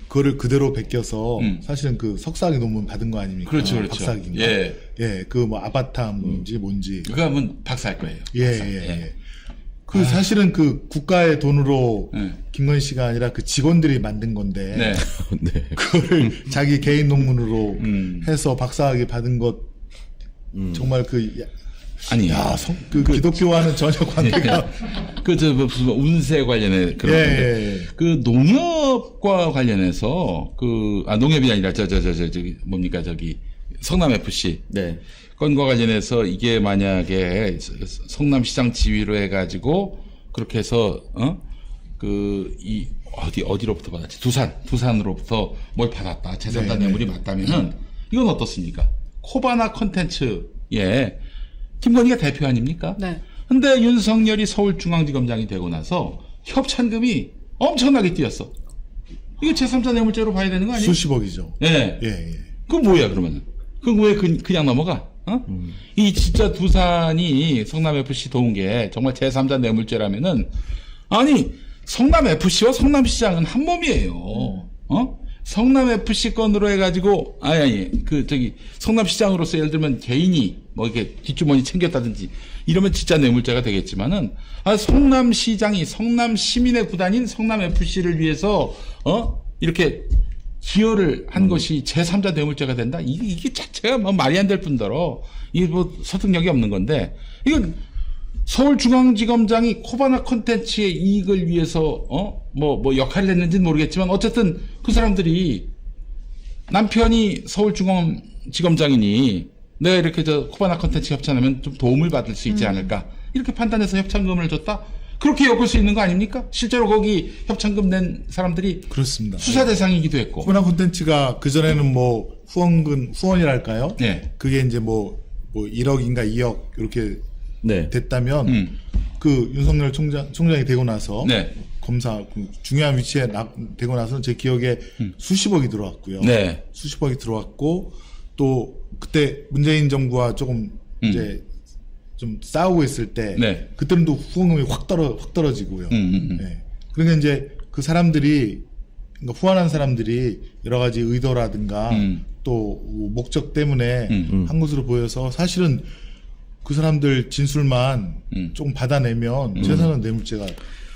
Speaker 3: 그거를 그대로 베껴서 사실은 그 석사학위 논문 받은 거 아닙니까?
Speaker 2: 그렇죠.
Speaker 3: 박사학위인가?
Speaker 2: 예.
Speaker 3: 예, 그 뭐 아바타인지 뭔지.
Speaker 2: 그거 하면 박사할 거예요.
Speaker 3: 예,
Speaker 2: 박사.
Speaker 3: 예. 그 사실은 그 국가의 돈으로
Speaker 2: 예.
Speaker 3: 김건희 씨가 아니라 그 직원들이 만든 건데
Speaker 2: 네.
Speaker 4: 네.
Speaker 3: 그거를 자기 개인 논문으로
Speaker 2: 음.
Speaker 3: 해서 박사학위 받은 것 정말
Speaker 2: 아니.
Speaker 3: 그 기독교와는 전혀 관계가
Speaker 2: 무슨 운세 관련해 그런
Speaker 3: 예,
Speaker 2: 건데.
Speaker 3: 예.
Speaker 2: 그 농협과 관련해서 농협이 아니라 저기 뭡니까 저기 성남 FC
Speaker 4: 네.
Speaker 2: 건과 관련해서 이게 만약에 성남시장 지위로 해가지고 그렇게 해서 어디로부터 받았지? 두산으로부터 뭘 받았다. 재산단
Speaker 3: 네,
Speaker 2: 뇌물이 맞다면은 이건 어떻습니까? 코바나 컨텐츠에 김건희가 대표 아닙니까?
Speaker 1: 네.
Speaker 2: 근데 윤석열이 서울중앙지검장이 되고 나서 협찬금이 엄청나게 뛰었어. 이거 제3자 뇌물죄로 봐야 되는 거 아니에요?
Speaker 3: 수십억이죠.
Speaker 2: 예.
Speaker 3: 예.
Speaker 2: 그건 뭐야 그러면은? 그건 왜 그냥 넘어가? 이 진짜 두산이 성남FC 도운 게 정말 제3자 뇌물죄라면은 아니 성남FC와 성남시장은 한 몸이에요. 성남FC 건으로 해가지고 성남시장으로서 예를 들면 개인이 뭐 이렇게 뒷주머니 챙겼다든지 이러면 진짜 뇌물죄가 되겠지만은 성남시장이 성남시민의 구단인 성남FC를 위해서 이렇게 기여를 한 것이 제3자 뇌물죄가 된다? 이게 자체가 뭐 말이 안 될 뿐더러 이게 뭐 설득력이 없는 건데 이건 서울중앙지검장이 코바나 콘텐츠의 이익을 위해서 뭐 역할을 했는지는 모르겠지만 어쨌든 그 사람들이 남편이 서울중앙지검장이니 내가 이렇게 코바나 컨텐츠 협찬하면 좀 도움을 받을 수 있지 않을까 이렇게 판단해서 협찬금을 줬다. 그렇게 엮을 수 있는 거 아닙니까? 실제로 거기 협찬금 낸 사람들이
Speaker 3: 그렇습니다.
Speaker 2: 수사 대상이기도 했고.
Speaker 3: 코바나 콘텐츠가 그전에는 뭐 후원이랄까요?
Speaker 2: 네.
Speaker 3: 그게 이제 뭐 1억인가 2억 이렇게
Speaker 4: 네.
Speaker 3: 됐다면 그 윤석열 총장이 되고 나서
Speaker 2: 네.
Speaker 3: 검사 중요한 위치에 되고 나서는 제 기억에 수십억이 들어왔고요.
Speaker 2: 네.
Speaker 3: 수십억이 들어왔고 또 그때 문재인 정부와 조금 이제 좀 싸우고 있을 때
Speaker 2: 네.
Speaker 3: 그때는 또 후원금이 확 떨어지고요. 네. 그러니까 이제 그 사람들이 그러니까 후원한 사람들이 여러 가지 의도라든가 또 목적 때문에 한 것으로 보여서 사실은 그 사람들 진술만 조금 받아내면 재산은 뇌물죄가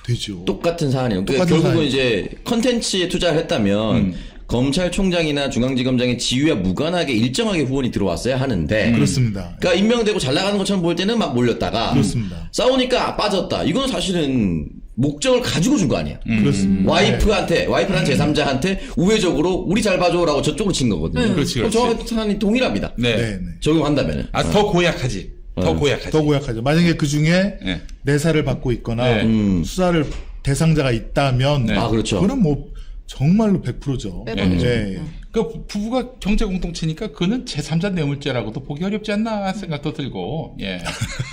Speaker 3: 되죠.
Speaker 4: 똑같은 사안이에요. 그러니까
Speaker 3: 똑같은
Speaker 4: 결국은
Speaker 3: 사안이죠.
Speaker 4: 이제 컨텐츠에 투자를 했다면 검찰총장이나 중앙지검장의 지위와 무관하게 일정하게 후원이 들어왔어야 하는데
Speaker 3: 그렇습니다.
Speaker 4: 그러니까 임명되고 잘 나가는 것처럼 보일 때는 막 몰렸다가
Speaker 3: 그렇습니다.
Speaker 4: 싸우니까 빠졌다. 이건 사실은 목적을 가지고 준 거 아니야.
Speaker 3: 그렇습니다.
Speaker 4: 와이프랑 제3자한테 우회적으로 우리 잘 봐줘라고 저쪽으로 친 거거든요.
Speaker 2: 그렇지,
Speaker 4: 그럼
Speaker 2: 그렇지.
Speaker 4: 정확히 사안이 동일합니다.
Speaker 2: 네.
Speaker 3: 네, 네.
Speaker 4: 적용한다면은.
Speaker 2: 아, 더 고약하지. 더 고약하지.
Speaker 3: 더 고약하죠. 만약에 그 중에
Speaker 2: 네.
Speaker 3: 내사를 받고 있거나
Speaker 2: 네.
Speaker 3: 수사를 대상자가 있다면
Speaker 2: 네.
Speaker 4: 아, 그렇죠.
Speaker 3: 그거는 뭐 정말로 100%죠.
Speaker 1: 빼버리죠.
Speaker 3: 네.
Speaker 2: 그 부부가 경제 공동체니까 그는 제3자 뇌물죄라고도 보기 어렵지 않나 생각도 들고, 예.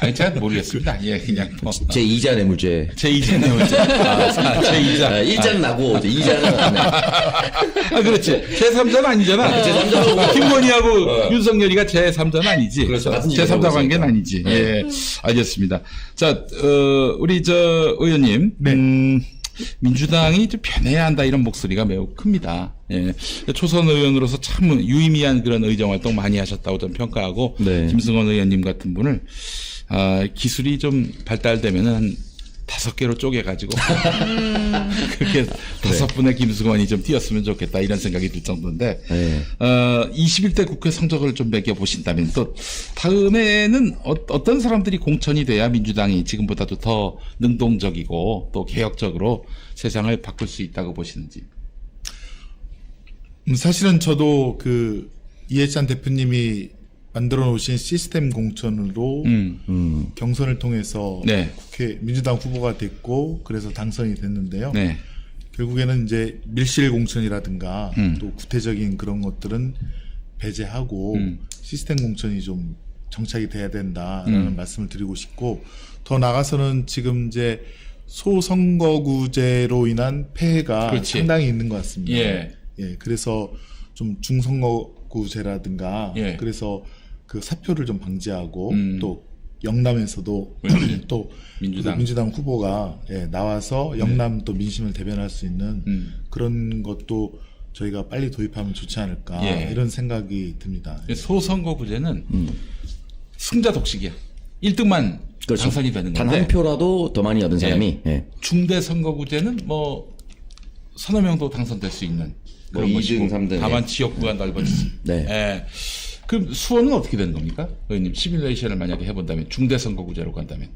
Speaker 2: 아니, 제가 모르겠습니다. 예, 그냥 뭐.
Speaker 4: 제2자 뇌물죄.
Speaker 2: 제2자 뇌물죄. 제2자.
Speaker 4: 1자는 나고 이제 2자는 네.
Speaker 2: 아, 그렇지. 제3자는 아니잖아.
Speaker 4: 제3자로
Speaker 2: 김건희하고 윤석열이가 제3자는 아니지.
Speaker 4: 그렇죠. 같은 집에
Speaker 2: 제3자
Speaker 4: 살고
Speaker 2: 관계는
Speaker 4: 있으니까.
Speaker 2: 아니지. 예. 알겠습니다. 자, 우리 의원님.
Speaker 3: 네.
Speaker 2: 민주당이 좀 변해야 한다 이런 목소리가 매우 큽니다. 예. 초선 의원으로서 참 유의미한 그런 의정 활동 많이 하셨다고 저는 평가하고
Speaker 4: 네.
Speaker 2: 김승원 의원님 같은 분을 기술이 좀 발달되면은 한 5개로 쪼개가지고 그렇게 5분의 김승원이 좀 뛰었으면 좋겠다 이런 생각이 들 정도인데
Speaker 4: 네.
Speaker 2: 21대 국회 성적을 좀 매겨보신다면 또 다음에는 어떤 사람들이 공천이 돼야 민주당이 지금보다도 더 능동적이고 또 개혁적으로 세상을 바꿀 수 있다고 보시는지.
Speaker 3: 사실은 저도 그 이해찬 대표님이 만들어 놓으신 시스템 공천으로 경선을 통해서
Speaker 2: 네.
Speaker 3: 국회 민주당 후보가 됐고 그래서 당선이 됐는데요.
Speaker 2: 네.
Speaker 3: 결국에는 이제 밀실 공천이라든가 또 구태적인 그런 것들은 배제하고 시스템 공천이 좀 정착이 돼야 된다라는 말씀을 드리고 싶고 더 나가서는 지금 이제 소선거구제로 인한 폐해가
Speaker 2: 그렇지.
Speaker 3: 상당히 있는 것 같습니다.
Speaker 2: 예.
Speaker 3: 예, 그래서 좀 중선거구제라든가
Speaker 2: 예.
Speaker 3: 그래서 그 사표를 좀 방지하고 또 영남에서도
Speaker 2: 그렇지.
Speaker 3: 또
Speaker 2: 민주당.
Speaker 3: 그 민주당 후보가 나와서 영남 또 민심을 대변할 수 있는 그런 것도 저희가 빨리 도입하면 좋지 않을까
Speaker 2: 예.
Speaker 3: 이런 생각이 듭니다.
Speaker 2: 소선거구제는 승자 독식이야. 1등만
Speaker 4: 그렇죠.
Speaker 2: 당선이 되는
Speaker 4: 단
Speaker 2: 건데
Speaker 4: 한 표라도 더 많이 얻은 사람이 예.
Speaker 2: 중대 선거구제는 뭐 서너 명도 당선될 수 있는 그런
Speaker 4: 뭐
Speaker 2: 것이고
Speaker 4: 2등, 3등,
Speaker 2: 다만
Speaker 4: 예.
Speaker 2: 지역구가 넓어지지.
Speaker 4: 네.
Speaker 2: 예. 그럼 수원은 어떻게 되는 겁니까? 의원님 시뮬레이션을 만약에 해본다면 중대 선거구제로 간다면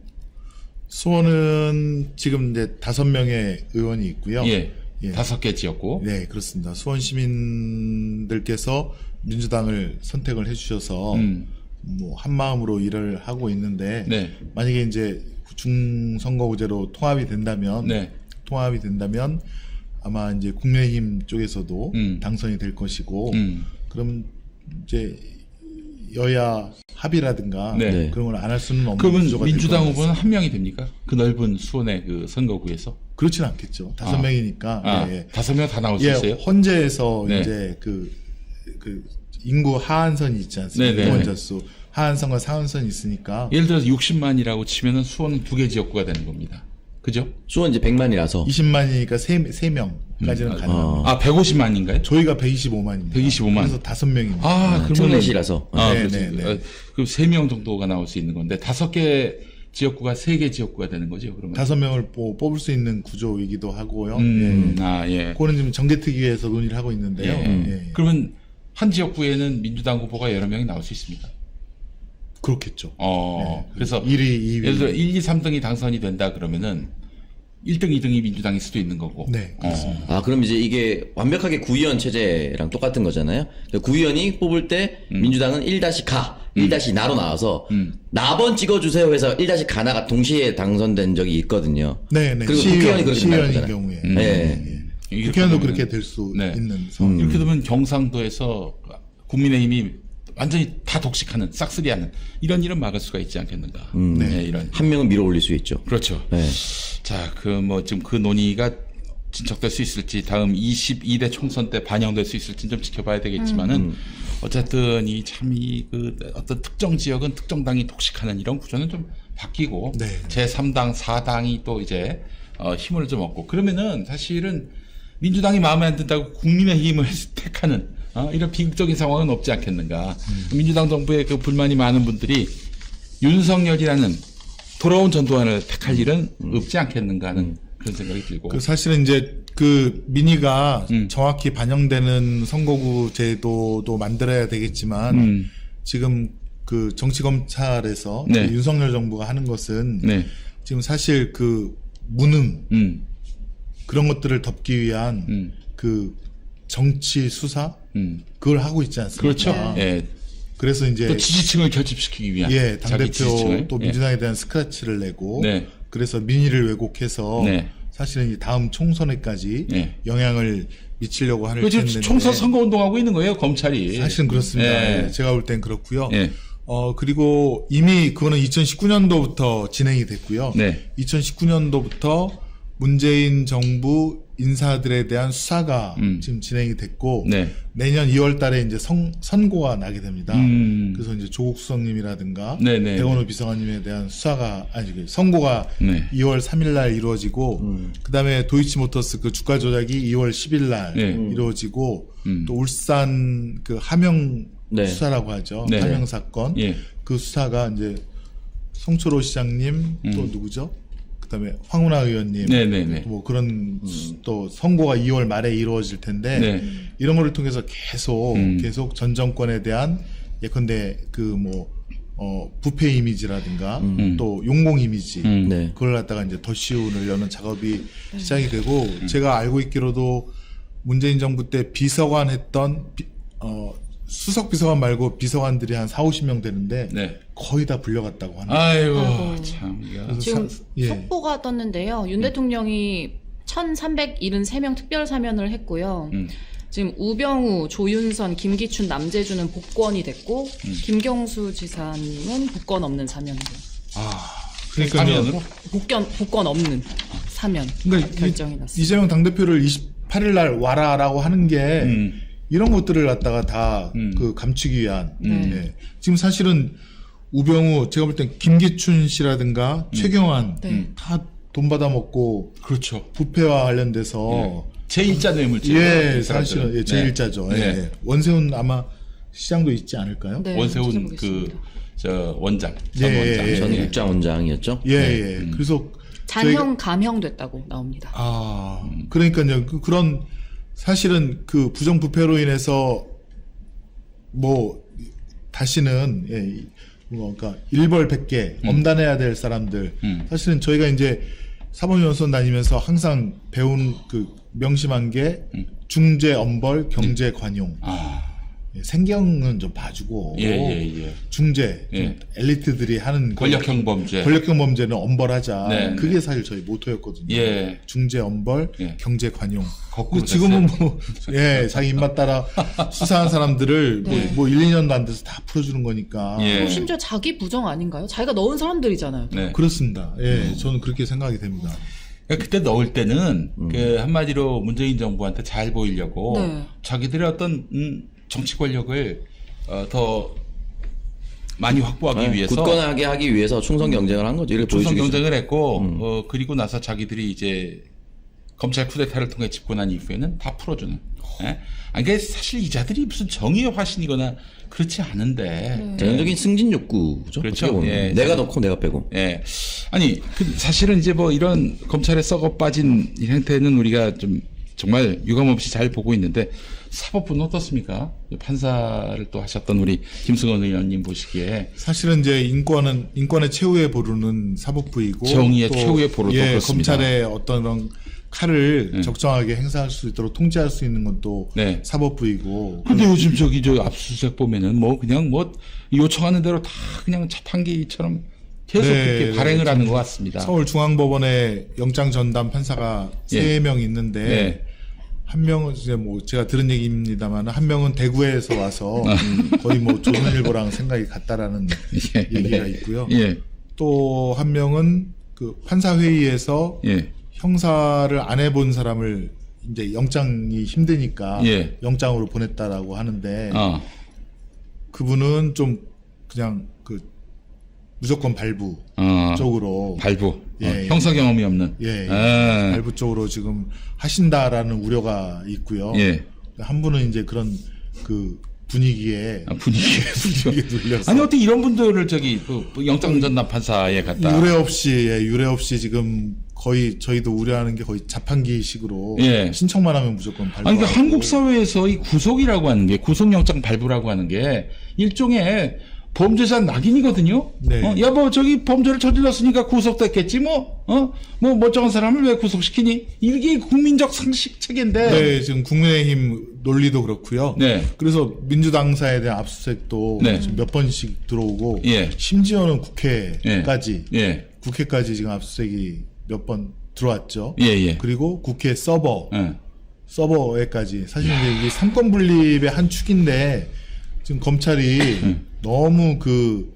Speaker 3: 수원은 지금 이제 5명의 의원이 있고요.
Speaker 2: 예.
Speaker 3: 예.
Speaker 2: 5개 지역구.
Speaker 3: 네, 그렇습니다. 수원 시민들께서 민주당을 선택을 해주셔서 뭐 한마음으로 일을 하고 있는데
Speaker 2: 네.
Speaker 3: 만약에 이제 중선거구제로 통합이 된다면
Speaker 2: 네.
Speaker 3: 아마 이제 국민의힘 쪽에서도 당선이 될 것이고 그럼 이제 여야 합의라든가
Speaker 2: 네.
Speaker 3: 그런 걸 안 할 수는 없는
Speaker 2: 그러면
Speaker 3: 구조가 될
Speaker 2: 민주당
Speaker 3: 것
Speaker 2: 후보는
Speaker 3: 같습니다.
Speaker 2: 한 명이 됩니까? 그 넓은 수원의 그 선거구에서?
Speaker 3: 그렇지는 않겠죠. 5명이니까. 예.
Speaker 2: 5명 다 나올 수
Speaker 3: 예,
Speaker 2: 있어요?
Speaker 3: 헌재에서
Speaker 2: 네.
Speaker 3: 이제 그 인구 하한선이 있지 않습니까?
Speaker 2: 네네.
Speaker 3: 의원자 수 하한선과 상한선이 있으니까
Speaker 2: 예를 들어서 60만이라고 치면은 수원은 2개 지역구가 되는 겁니다. 그죠?
Speaker 4: 수원 이제 100만이라서
Speaker 3: 20만이니까 3명까지는 가능합니다.
Speaker 2: 150만인가요?
Speaker 3: 저희가 125만입니다.
Speaker 2: 125만.
Speaker 3: 그래서 5명입니다.
Speaker 2: 그러면
Speaker 4: 청내시라서
Speaker 3: 네,
Speaker 2: 그렇지.
Speaker 3: 네, 네.
Speaker 2: 그럼 3명 정도가 나올 수 있는 건데 5개 지역구가 3개 지역구가 되는 거죠, 그러면?
Speaker 3: 5명을 뽑을 수 있는 구조이기도 하고요.
Speaker 2: 예.
Speaker 3: 그거는 지금 정개특위에서 논의를 하고 있는데요. 예.
Speaker 2: 그러면 한 지역구에는 민주당 후보가 여러 명이 나올 수 있습니다.
Speaker 3: 그렇겠죠.
Speaker 2: 그래서
Speaker 3: 1위, 2위.
Speaker 2: 예를 들어 1, 2, 3등이 당선이 된다 그러면은 1등, 2등이 민주당일 수도 있는 거고.
Speaker 3: 네, 그렇습니다.
Speaker 4: 그럼 이제 이게 완벽하게 구의원 체제랑 똑같은 거잖아요. 구의원이 뽑을 때 민주당은 1-가, 1-나로 나와서 나번 찍어주세요 해서 1-가나가 동시에 당선된 적이 있거든요.
Speaker 3: 네.
Speaker 4: 그리고 국회의원이 그렇게 된다는
Speaker 3: 시의원인
Speaker 4: 거잖아요.
Speaker 3: 경우에.
Speaker 4: 네.
Speaker 3: 국회의원도 그렇게 될 수
Speaker 2: 네.
Speaker 3: 있는 상황.
Speaker 2: 이렇게 되면 경상도에서 국민의힘이 완전히 다 독식하는, 싹쓸이하는 이런 일은 막을 수가 있지 않겠는가. 네, 이런.
Speaker 4: 한 명은 밀어 올릴 수 있죠.
Speaker 2: 그렇죠.
Speaker 4: 네.
Speaker 2: 자, 지금 그 논의가 진척될 수 있을지 다음 22대 총선 때 반영될 수 있을지 좀 지켜봐야 되겠지만은 어쨌든 그 어떤 특정 지역은 특정 당이 독식하는 이런 구조는 좀 바뀌고
Speaker 3: 네.
Speaker 2: 제3당, 4당이 또 이제 힘을 좀 얻고 그러면은 사실은 민주당이 마음에 안 든다고 국민의힘을 택하는 이런 비극적인 상황은 없지 않겠는가. 민주당 정부의 그 불만이 많은 분들이 윤석열이라는 돌아온 전두환을 택할 일은 없지 않겠는가 하는 그런 생각이 들고.
Speaker 3: 그 사실은 이제 그 민의가 정확히 반영되는 선거구 제도도 만들어야 되겠지만 지금 그 정치검찰에서
Speaker 2: 네.
Speaker 3: 그 윤석열 정부가 하는 것은
Speaker 2: 네.
Speaker 3: 지금 사실 그 무능 그런 것들을 덮기 위한 그 정치 수사 그걸 하고 있지 않습니까?
Speaker 2: 그렇죠. 예.
Speaker 3: 그래서 이제
Speaker 2: 또 지지층을 결집시키기 위한.
Speaker 3: 예,
Speaker 2: 자기
Speaker 3: 당대표
Speaker 2: 지지층을.
Speaker 3: 또 민주당에 대한 스크래치를 내고
Speaker 2: 네.
Speaker 3: 그래서 민의를 왜곡해서
Speaker 2: 네.
Speaker 3: 사실은 이 다음 총선에까지
Speaker 2: 네.
Speaker 3: 영향을 미치려고 하는
Speaker 2: 지금
Speaker 3: 텐데
Speaker 2: 총선 선거 운동하고 있는 거예요, 검찰이.
Speaker 3: 사실은 그렇습니다.
Speaker 2: 예.
Speaker 3: 예, 제가 볼 땐 그렇고요.
Speaker 2: 예.
Speaker 3: 그리고 이미 그거는 2019년도부터 진행이 됐고요.
Speaker 2: 네.
Speaker 3: 2019년도부터 문재인 정부 인사들에 대한 수사가 지금 진행이 됐고
Speaker 2: 네.
Speaker 3: 내년 2월 달에 이제 선고가 나게 됩니다.
Speaker 2: 음.
Speaker 3: 그래서 이제 조국 수석님이라든가
Speaker 2: 네네.
Speaker 3: 백원호 비서관님에 대한 수사가 선고가
Speaker 2: 네.
Speaker 3: 2월 3일 날 이루어지고 그다음에 도이치모터스 그 주가 조작이 2월 10일 날
Speaker 2: 네.
Speaker 3: 이루어지고 또 울산 그 함영
Speaker 4: 네.
Speaker 3: 수사라고 하죠.
Speaker 2: 네.
Speaker 3: 함영 사건.
Speaker 2: 예.
Speaker 3: 그 수사가 이제 송철호 시장님 또 누구죠? 그다음에 황운하 의원님
Speaker 2: 네네네.
Speaker 3: 뭐 그런 또 선고가 2월 말에 이루어질 텐데
Speaker 2: 네.
Speaker 3: 이런 거를 통해서 계속 전 정권에 대한 예컨대 그 뭐 부패 이미지라든가 또 용공 이미지
Speaker 4: 네.
Speaker 3: 그걸 갖다가 이제 덧씌우는 여는 작업이 시작이 되고 제가 알고 있기로도 문재인 정부 때 비서관 했던 수석 비서관 말고 비서관들이 한 4-50명 되는데
Speaker 2: 네.
Speaker 3: 거의 다 불려갔다고 하는
Speaker 1: 아이고.
Speaker 2: 참. 이거.
Speaker 3: 그래서
Speaker 1: 지금
Speaker 3: 예.
Speaker 1: 속보가 떴는데요. 윤 대통령이 1,373명 특별 사면을 했고요. 지금 우병우, 조윤선, 김기춘, 남재준은 복권이 됐고 김경수 지사님은 복권 없는 사면이에요.
Speaker 3: 그러니까
Speaker 2: 사면으로?
Speaker 1: 복권 없는 사면
Speaker 3: 그러니까
Speaker 1: 결정이 났습니다.
Speaker 3: 이재명 당대표를 28일 날 와라라고 하는 게 이런 것들을 갖다가 다 그 감추기 위한 예. 지금 사실은 우병우 제가 볼 땐 김기춘 씨라든가 최경환
Speaker 1: 네.
Speaker 3: 다 돈 받아 먹고
Speaker 2: 그렇죠.
Speaker 3: 부패와 관련돼서
Speaker 2: 제1자 뇌물죄.
Speaker 3: 예 사실은 예, 제일자죠.
Speaker 2: 네.
Speaker 3: 예. 원세훈 아마 시장도 있지 않을까요?
Speaker 1: 네,
Speaker 2: 원세훈
Speaker 1: 찾아보겠습니다.
Speaker 2: 원장.
Speaker 3: 예,
Speaker 2: 전 원장.
Speaker 3: 예,
Speaker 4: 전
Speaker 3: 예.
Speaker 4: 국장원장이었죠.
Speaker 3: 예, 예. 그래서
Speaker 1: 잔형 감형됐다고 나옵니다.
Speaker 3: 그러니까요. 그런 사실은 그 부정부패로 인해서 뭐 다시는 그러니까 일벌백계 엄단해야 될 사람들 사실은 저희가 이제 사법연수원 다니면서 항상 배운 그 명심한 게 중재 엄벌 경제 관용 생경은 좀 봐주고
Speaker 2: 예.
Speaker 3: 중재 좀
Speaker 2: 예.
Speaker 3: 엘리트들이 하는
Speaker 2: 권력형 범죄.
Speaker 3: 권력형 범죄는 엄벌하자.
Speaker 2: 네,
Speaker 3: 그게 사실 저희 모토였거든요.
Speaker 2: 예.
Speaker 3: 중재 엄벌,
Speaker 2: 예.
Speaker 3: 경제 관용.
Speaker 2: 거꾸로
Speaker 3: 지금은
Speaker 2: 됐어요.
Speaker 3: 뭐, 자기 입맛 따라 수사한 사람들을
Speaker 1: 네.
Speaker 3: 뭐 1, 2년도 안 돼서 다 풀어주는 거니까.
Speaker 2: 예.
Speaker 1: 심지어 자기 부정 아닌가요? 자기가 넣은 사람들이잖아요.
Speaker 2: 네.
Speaker 3: 그렇습니다. 예, 저는 그렇게 생각이 됩니다.
Speaker 2: 그러니까 그때 넣을 때는 그 한마디로 문재인 정부한테 잘 보이려고
Speaker 1: 네.
Speaker 2: 자기들의 어떤 정치 권력을 더 많이 확보하기 위해서
Speaker 4: 굳건하게 하기 위해서 충성 경쟁을 한 거죠. 이렇게
Speaker 2: 총선
Speaker 4: 보여주기
Speaker 2: 경쟁을 했고 그리고 나서 자기들이 이제 검찰 쿠데타를 통해 집권한 이후에는 다 풀어주는. 예? 아니, 그러니까 사실 이자들이 무슨 정의의 화신이거나 그렇지 않은데.
Speaker 4: 전형적인 승진 욕구죠.
Speaker 2: 그렇죠.
Speaker 4: 어떻게 보면.
Speaker 2: 예.
Speaker 4: 내가 넣고 내가 빼고.
Speaker 2: 정말 유감없이 잘 보고 있는데 사법부는 어떻습니까? 판사를 또 하셨던 우리 김승원 의원님 보시기에
Speaker 3: 사실은 이제 인권의 최후의 보루는 사법부이고
Speaker 2: 정의의
Speaker 3: 또,
Speaker 2: 최후의 보루도 그렇습니다.
Speaker 3: 검찰의 어떤 그런 칼을 적정하게 행사할 수 있도록 통제할 수 있는 건 또
Speaker 2: 네.
Speaker 3: 사법부이고.
Speaker 2: 근데 요즘 저 압수수색 보면은 뭐 그냥 뭐 요청하는 대로 다 그냥 자판기처럼 계속 그렇게 발행을 하는 것 같습니다.
Speaker 3: 서울중앙법원에 영장 전담 판사가
Speaker 2: 예.
Speaker 3: 3명 있는데
Speaker 2: 네.
Speaker 3: 한 명은 이제 뭐 제가 들은 얘기입니다만 한 명은 대구에서 와서 거의 뭐 조선일보랑 생각이 같다라는
Speaker 2: 예.
Speaker 3: 얘기가 있고요.
Speaker 2: 예.
Speaker 3: 또 한 명은 그 판사 회의에서
Speaker 2: 예.
Speaker 3: 형사를 안 해본 사람을 이제 영장이 힘드니까
Speaker 2: 예.
Speaker 3: 영장으로 보냈다라고 하는데 그분은 좀 그냥 그 무조건 발부 쪽으로
Speaker 2: 발부.
Speaker 3: 예, 예.
Speaker 2: 형사 경험이 없는.
Speaker 3: 예, 예.
Speaker 2: 아.
Speaker 3: 발부 쪽으로 지금 하신다라는 우려가 있고요.
Speaker 2: 예.
Speaker 3: 한 분은 이제 그런 그 분위기에
Speaker 2: 분위기에
Speaker 3: 눌려서
Speaker 2: 아니 어떻게 이런 분들을 저기 그 영장 전담 판사에 갖다
Speaker 3: 유례 없이 지금 거의 저희도 우려하는 게 거의 자판기식으로
Speaker 2: 예.
Speaker 3: 신청만 하면 무조건 발부.
Speaker 2: 아니 그러니까 한국 사회에서 이 구속이라고 하는 게 구속영장 발부라고 하는 게 일종의 범죄자 낙인이거든요.
Speaker 3: 네.
Speaker 2: 여보 저기 범죄를 저질렀으니까 구속됐겠지 뭐. 뭐 멀쩡한 사람을 왜 구속시키니? 이게 국민적 상식 체계인데.
Speaker 3: 네, 지금 국민의힘 논리도 그렇고요.
Speaker 2: 네.
Speaker 3: 그래서 민주당사에 대한 압수수색도
Speaker 2: 네.
Speaker 3: 지금 몇 번씩 들어오고
Speaker 2: 예.
Speaker 3: 심지어는 국회까지
Speaker 2: 예.
Speaker 3: 국회까지 지금 압수수색이 몇 번 들어왔죠.
Speaker 2: 예, 예.
Speaker 3: 그리고 국회
Speaker 2: 예.
Speaker 3: 서버에까지 사실 이제 이게 삼권 분립의 한 축인데 지금 검찰이 너무 그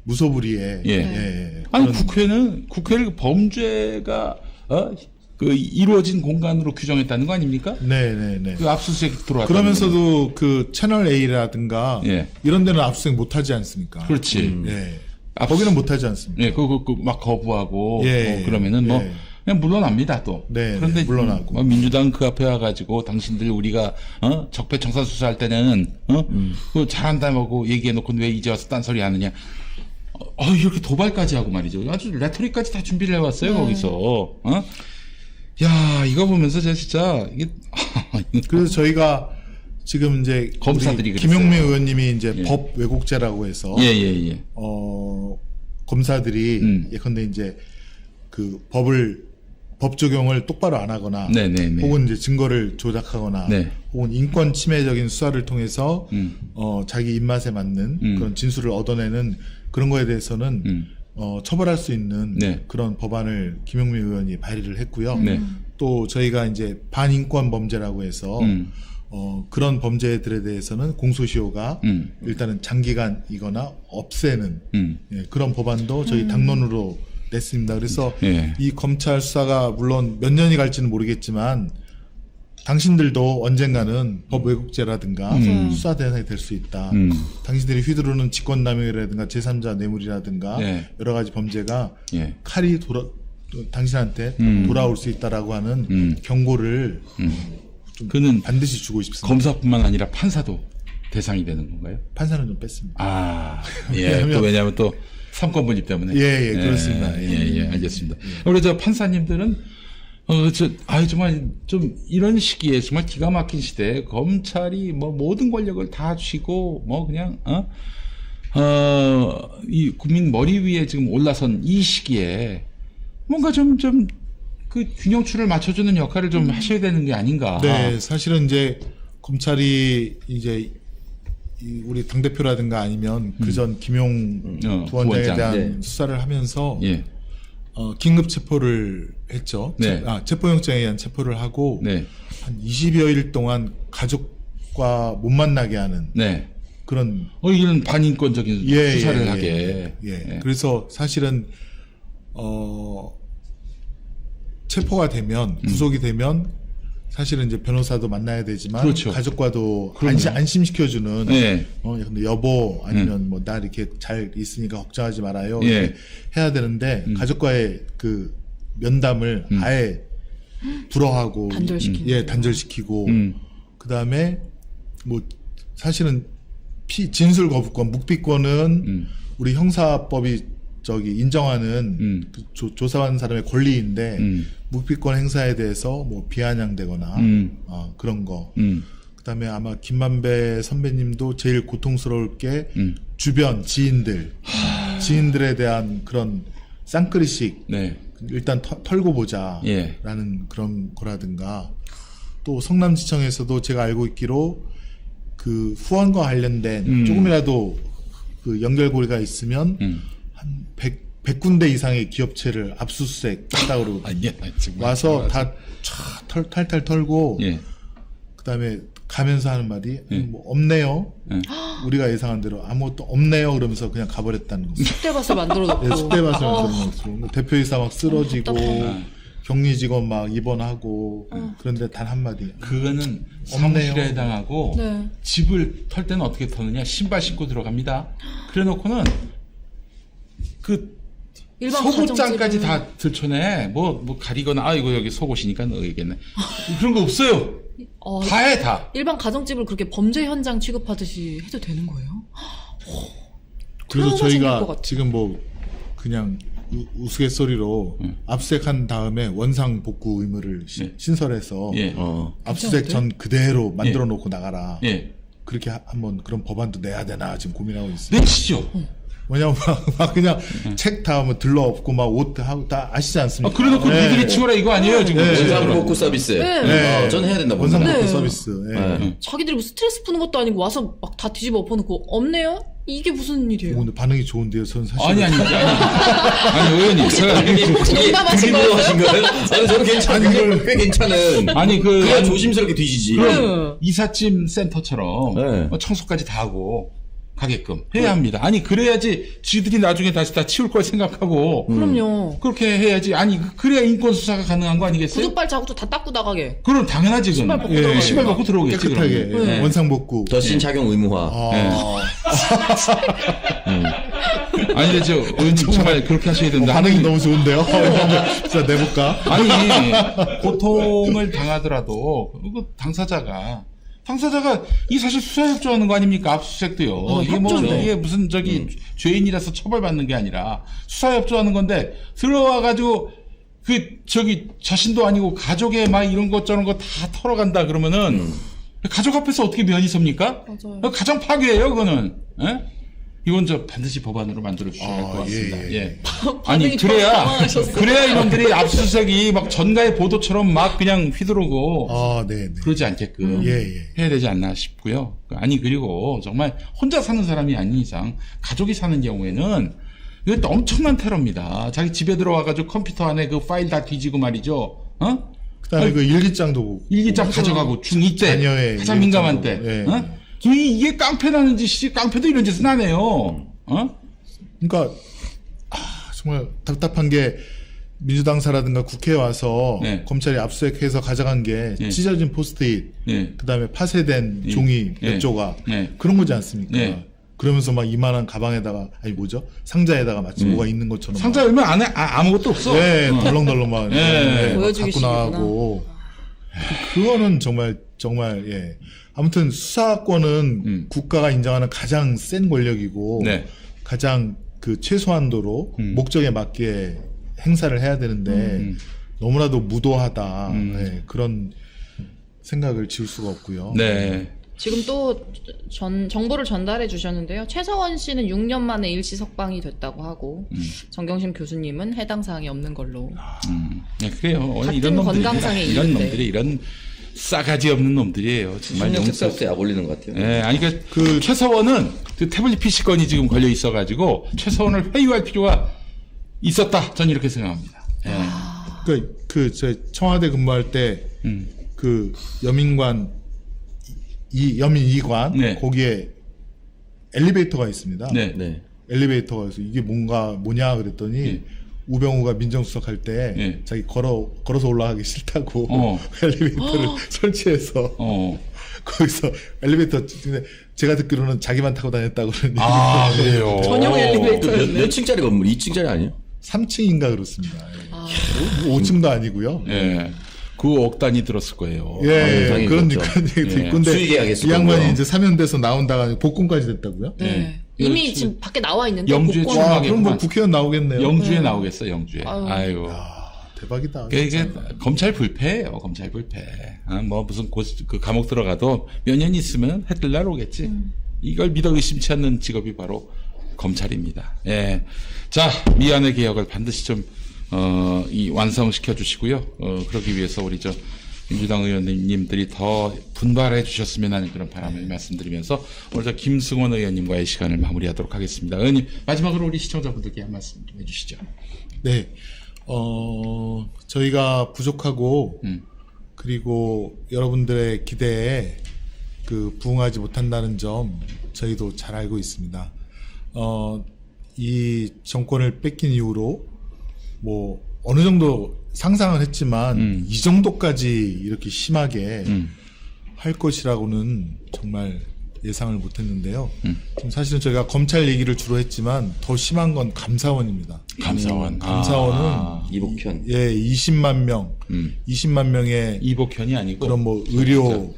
Speaker 3: 무소불위에
Speaker 2: 예. 아니 국회를 범죄가 그 이루어진 공간으로 규정했다는 거 아닙니까?
Speaker 3: 네네네.
Speaker 2: 그 압수수색 들어왔다.
Speaker 3: 그러면서도 그 채널 A라든가
Speaker 2: 예.
Speaker 3: 이런 데는 압수수색 못하지 않습니까?
Speaker 2: 그렇지.
Speaker 3: 예. 거기는 못하지 않습니까?
Speaker 2: 예, 막 거부하고
Speaker 3: 예,
Speaker 2: 그러면은 뭐
Speaker 3: 예.
Speaker 2: 그냥 물러납니다 또.
Speaker 3: 네,
Speaker 2: 그런데
Speaker 3: 물러나고.
Speaker 2: 뭐 민주당 그 앞에 와가지고 당신들 우리가 적폐청산 수사할 때는 그거 잘한다고 얘기해놓고 왜 이제 와서 딴소리 하느냐. 이렇게 도발까지 하고 말이죠. 아주 레토릭까지 다 준비를 해왔어요 거기서. 야 이거 보면서 제가 진짜 이게
Speaker 3: 그래서 저희가 지금 이제
Speaker 2: 검사들이
Speaker 3: 우리
Speaker 2: 그랬어요.
Speaker 3: 김용민 의원님이 이제
Speaker 2: 예.
Speaker 3: 법 왜곡죄라고 해서
Speaker 2: 예.
Speaker 3: 검사들이 예컨대 이제 그 법 적용을 똑바로 안 하거나
Speaker 2: 네네네.
Speaker 3: 혹은 이제 증거를 조작하거나
Speaker 2: 네.
Speaker 3: 혹은 인권 침해적인 수사를 통해서 자기 입맛에 맞는 그런 진술을 얻어내는 그런 거에 대해서는 처벌할 수 있는
Speaker 2: 네.
Speaker 3: 그런 법안을 김용민 의원이 발의를 했고요.
Speaker 2: 네.
Speaker 3: 또 저희가 이제 반인권 범죄라고 해서 그런 범죄들에 대해서는 공소시효가 일단은 장기간이거나 없애는 예, 그런 법안도 저희 당론으로 냈습니다. 그래서
Speaker 2: 예.
Speaker 3: 이 검찰 수사가 물론 몇 년이 갈지는 모르겠지만 당신들도 언젠가는 법 왜곡죄라든가 수사 대상이 될 수 있다. 당신들이 휘두르는 직권남용이라든가 제3자 뇌물이라든가
Speaker 2: 예.
Speaker 3: 여러 가지 범죄가
Speaker 2: 예.
Speaker 3: 칼이 당신한테 돌아올 수 있다라고 하는 경고를 좀
Speaker 2: 그는
Speaker 3: 반드시 주고 싶습니다.
Speaker 2: 검사뿐만 아니라 판사도 대상이 되는 건가요?
Speaker 3: 판사는 좀 뺐습니다.
Speaker 2: 왜냐하면 또 삼권 분립 때문에.
Speaker 3: 그렇습니다.
Speaker 2: 예, 알겠습니다. 우리 저 판사님들은 정말 좀 이런 시기에 정말 기가 막힌 시대에 검찰이 뭐 모든 권력을 다 쥐고 뭐 그냥 이 국민 머리 위에 지금 올라선 이 시기에 뭔가 좀 그 균형추를 맞춰주는 역할을 좀 하셔야 되는 게 아닌가.
Speaker 3: 네, 사실은 이제 검찰이 이제 우리 당대표라든가 아니면 그전 김용 부원장에
Speaker 2: 부원장.
Speaker 3: 대한
Speaker 4: 네.
Speaker 3: 수사를 하면서
Speaker 2: 예.
Speaker 3: 긴급 체포를 했죠.
Speaker 2: 네.
Speaker 3: 체포영장에 의한 체포를 하고
Speaker 2: 네.
Speaker 3: 한 20여일 동안 가족과 못 만나게 하는
Speaker 2: 네.
Speaker 3: 그런
Speaker 2: 이런 반인권적인 수사를 하게.
Speaker 3: 예. 그래서 사실은 체포가 되면 구속이 되면 사실은 이제 변호사도 만나야 되지만
Speaker 2: 그렇죠.
Speaker 3: 가족과도
Speaker 2: 그럼요.
Speaker 3: 안심시켜주는
Speaker 2: 네.
Speaker 3: 근데 여보 아니면 뭐 나 이렇게 잘 있으니까 걱정하지 말아요.
Speaker 2: 예.
Speaker 3: 이렇게 해야 되는데 가족과의 그 면담을 아예 불허하고 단절시키고 그다음에 뭐 사실은 진술 거부권 묵비권은 우리 형사법이 인정하는 그 조사한 사람의 권리인데 묵비권 행사에 대해서 뭐 비아냥되거나 그런 거. 그다음에 아마 김만배 선배님도 제일 고통스러울 게 주변 지인들에 대한 그런 쌍끌이식
Speaker 2: 네.
Speaker 3: 일단 털고 보자라는
Speaker 2: 예.
Speaker 3: 그런 거라든가 또 성남시청에서도 제가 알고 있기로 그 후원과 관련된 조금이라도 그 연결고리가 있으면 한 100군데 이상의 기업체를 압수수색 했다고 그러고
Speaker 2: 아니야, 정말.
Speaker 3: 와서 다 탈탈 털고
Speaker 2: 예.
Speaker 3: 그다음에 가면서 하는 말이 뭐 없네요. 우리가 예상한 대로 아무것도 없네요. 그러면서 그냥 가버렸다는 거죠.
Speaker 1: 쑥대밭을 만들어 놓고.
Speaker 3: 네, 쑥대밭을 만들어 놓고 대표이사 막 쓰러지고
Speaker 1: 답답하네.
Speaker 3: 격리 직원 막 입원하고 그런데 단 한마디
Speaker 2: 그거는
Speaker 3: 없네요.
Speaker 2: 사무실에 해당하고
Speaker 1: 네.
Speaker 2: 집을 털 때는 어떻게 터느냐? 신발 신고 들어갑니다. 그래놓고는 그
Speaker 1: 일반
Speaker 2: 속옷장까지
Speaker 1: 가정집은-
Speaker 2: 다 들춰내. 뭐 가리거나 이거 여기 속옷이니까 넣어야겠네. 그런 거 없어요. 다 해 다.
Speaker 1: 일반 가정집을 그렇게 범죄 현장 취급하듯이 해도 되는 거예요?
Speaker 3: 그래서
Speaker 1: 트라우마 생길 것
Speaker 3: 저희가
Speaker 1: 같아.
Speaker 3: 지금 뭐 그냥 우스갯소리로 압수색한 다음에 원상 복구 의무를 신설해서
Speaker 2: 예.
Speaker 3: 압수색 전 그대로 만들어 놓고 나가라.
Speaker 2: 예.
Speaker 3: 그렇게 한번 그런 법안도 내야 되나 지금 고민하고 있어요.
Speaker 2: 내치죠.
Speaker 3: 왜냐면 막 그냥 책 다 뭐 들러 엎고 막 옷 하고 다 아시지 않습니까?
Speaker 2: 그래놓고
Speaker 3: 네.
Speaker 2: 니들이 치워라 이거 아니에요 지금.
Speaker 4: 원상복구 서비스.
Speaker 1: 네.
Speaker 4: 저는 해야 된다고
Speaker 3: 원상
Speaker 4: 봅니다.
Speaker 3: 복구
Speaker 1: 네.
Speaker 3: 서비스. 예.
Speaker 4: 네.
Speaker 1: 자기들이 뭐 스트레스 푸는 것도 아니고 와서 막 다 뒤집어 엎어놓고 없네요? 이게 무슨 일이에요?
Speaker 3: 오늘 반응이 좋은데요. 저는 사실
Speaker 2: 아니 의원님 제가
Speaker 1: 혹시 농담하신 거예요?
Speaker 4: 하신 거예요? 아니 저는 괜찮은 꽤 괜찮은.
Speaker 2: 아니
Speaker 4: 그냥 조심스럽게 뒤지지.
Speaker 2: 그럼 이삿짐 센터처럼
Speaker 4: 네.
Speaker 2: 청소까지 다 하고 가게끔 해야 합니다. 아니 그래야지 지들이 나중에 다시 다 치울 걸 생각하고
Speaker 1: 그럼요.
Speaker 2: 그렇게 해야지. 아니 그래야 인권 수사가 가능한 거 아니겠어요?
Speaker 1: 구두발 자국도 다 닦고 나가게.
Speaker 2: 그럼 당연하지.
Speaker 1: 신발
Speaker 2: 그건.
Speaker 1: 벗고 들어가게.
Speaker 2: 신발 벗고 들어오겠지.
Speaker 3: 깨끗하게
Speaker 2: 그러면.
Speaker 3: 예. 원상 복구.
Speaker 4: 더신 착용 의무화.
Speaker 2: 아니 근데 저 의원님 정말 그렇게 하셔야 된다.
Speaker 3: 반응이 너무 좋은데요. 진짜 내볼까?
Speaker 2: 아니 고통을 당하더라도 그 당사자가 이 사실 수사협조하는 거 아닙니까? 압수수색도요. 이게 뭐
Speaker 1: 협조인데.
Speaker 2: 이게 무슨 죄인이라서 처벌받는 게 아니라 수사협조하는 건데 들어와가지고 자신도 아니고 가족의 막 이런 것 저런 거 다 털어간다 그러면은 가족 앞에서 어떻게 면이 섭니까?
Speaker 1: 맞아요.
Speaker 2: 가정 파괴예요, 그거는. 예? 이건 반드시 법안으로 만들어 주셔야 할 것 같습니다.
Speaker 3: 예,
Speaker 2: 예.
Speaker 1: 반응이
Speaker 2: 아니
Speaker 1: 좀 당황하셨어요.
Speaker 2: 그래야 이놈들이 압수수색이 막 전가의 보도처럼 막 그냥 휘두르고
Speaker 3: 네.
Speaker 2: 그러지 않게끔
Speaker 3: 예.
Speaker 2: 해야 되지 않나 싶고요. 아니 그리고 정말 혼자 사는 사람이 아닌 이상 가족이 사는 경우에는 이거 엄청난 테러입니다. 자기 집에 들어와가지고 컴퓨터 안에 그 파일 다 뒤지고 말이죠.
Speaker 3: 그다음에 그 일기장도
Speaker 2: 일기장 가져가고 중2 때
Speaker 3: 자녀의
Speaker 2: 가장 민감한 때.
Speaker 3: 일기장도,
Speaker 2: 이게 깡패나는 짓이 깡패도 이런 짓은 안 해요.
Speaker 3: 그러니까 정말 답답한 게 민주당사라든가 국회에 와서
Speaker 2: 네.
Speaker 3: 검찰이 압수수색해서 가져간 게
Speaker 2: 네.
Speaker 3: 찢어진 포스트잇,
Speaker 2: 네.
Speaker 3: 그다음에 파쇄된 종이 몇
Speaker 2: 네.
Speaker 3: 조각
Speaker 2: 네.
Speaker 3: 그런 거지 않습니까?
Speaker 2: 네.
Speaker 3: 그러면서 막 이만한 가방에다가 상자에다가 마치 뭐가 있는 것처럼
Speaker 2: 상자
Speaker 3: 막,
Speaker 2: 열면 안에 아무것도 없어.
Speaker 3: 네, 덜렁덜렁 막
Speaker 2: 네.
Speaker 3: 막
Speaker 1: 보여주기
Speaker 3: 갖고 나가고 그거는 정말 예. 아무튼 수사권은 국가가 인정하는 가장 센 권력이고
Speaker 2: 네.
Speaker 3: 가장 그 최소한도로 목적에 맞게 행사를 해야 되는데 너무나도 무도하다. 네, 그런 생각을 지울 수가 없고요.
Speaker 2: 네.
Speaker 1: 지금 또 정보를 전달해 주셨는데요. 최서원 씨는 6년 만에 일시 석방이 됐다고 하고 정경심 교수님은 해당 사항이 없는 걸로.
Speaker 2: 네, 그래요.
Speaker 1: 같은
Speaker 2: 이런 놈들이
Speaker 1: 건강상의
Speaker 2: 이런
Speaker 1: 이유인데.
Speaker 2: 놈들이 이런 싸가지 없는 놈들이에요. 정말
Speaker 4: 신경
Speaker 2: 용서.
Speaker 4: 책사부터 약 올리는 것 같아요.
Speaker 2: 예, 아니 그 최서원은 그 태블릿 PC 건이 지금 걸려 있어가지고 최서원을 회유할 필요가 있었다. 전 이렇게 생각합니다. 예.
Speaker 3: 저 청와대 근무할 때 그 여민관 여민 2관
Speaker 2: 네.
Speaker 3: 거기에 엘리베이터가 있습니다.
Speaker 2: 네.
Speaker 4: 네.
Speaker 3: 엘리베이터가 있어 이게 뭐냐 그랬더니
Speaker 2: 예.
Speaker 3: 우병우가 민정수석할 때
Speaker 2: 예.
Speaker 3: 자기 걸어서 올라가기 싫다고
Speaker 2: 어.
Speaker 3: 엘리베이터를 설치해서 거기서 엘리베이터 근데 제가 듣기로는 자기만 타고 다녔다고 그러는데
Speaker 2: 그래요.
Speaker 1: 전용 엘리베이터.
Speaker 4: 몇 층짜리 건물? 2층짜리 아니에요?
Speaker 3: 3층인가 그렇습니다. 5층도 아니고요.
Speaker 2: 예. 그 억 단위 들었을 거예요.
Speaker 3: 예,
Speaker 4: 당연히
Speaker 3: 그런
Speaker 4: 그렇죠.
Speaker 3: 얘기도
Speaker 2: 예.
Speaker 3: 있고 근데
Speaker 4: 수익 계약했을
Speaker 3: 이 양반이
Speaker 4: 거고요.
Speaker 3: 이제 사면돼서 나온다가 복권까지 됐다고요?
Speaker 1: 네. 이미
Speaker 2: 이거
Speaker 1: 지금 밖에 나와 있는데
Speaker 2: 영주에
Speaker 1: 못
Speaker 2: 출마하게
Speaker 3: 와,
Speaker 1: 꺼내.
Speaker 3: 그럼 뭐 국회의원 나오겠네요.
Speaker 2: 영주에 나오겠어, 영주에.
Speaker 1: 아유.
Speaker 2: 아유.
Speaker 3: 대박이다.
Speaker 2: 이게
Speaker 3: 진짜.
Speaker 2: 검찰 불패예요, 검찰 불패. 뭐 무슨 그 감옥 들어가도 몇 년 있으면 해뜰 날 오겠지. 이걸 믿어 의심치 않는 직업이 바로 검찰입니다. 예. 자, 미안의 개혁을 반드시 좀, 완성시켜 주시고요. 그러기 위해서 우리 민주당 의원님들이 더 분발해 주셨으면 하는 그런 바람을 말씀드리면서 오늘 김승원 의원님과의 시간을 마무리하도록 하겠습니다. 의원님, 마지막으로 우리 시청자분들께 한 말씀 좀 해주시죠.
Speaker 3: 네. 저희가 부족하고, 그리고 여러분들의 기대에 부응하지 못한다는 점 저희도 잘 알고 있습니다. 이 정권을 뺏긴 이후로 뭐 어느 정도 상상을 했지만 이 정도까지 이렇게 심하게 할 것이라고는 정말 예상을 못했는데요. 지금 사실은 저희가 검찰 얘기를 주로 했지만 더 심한 건 감사원입니다.
Speaker 2: 감사원.
Speaker 3: 감사원은
Speaker 4: 이복현.
Speaker 3: 20만 명, 20만 명의
Speaker 2: 이복현이 아니고
Speaker 3: 그런 뭐 의료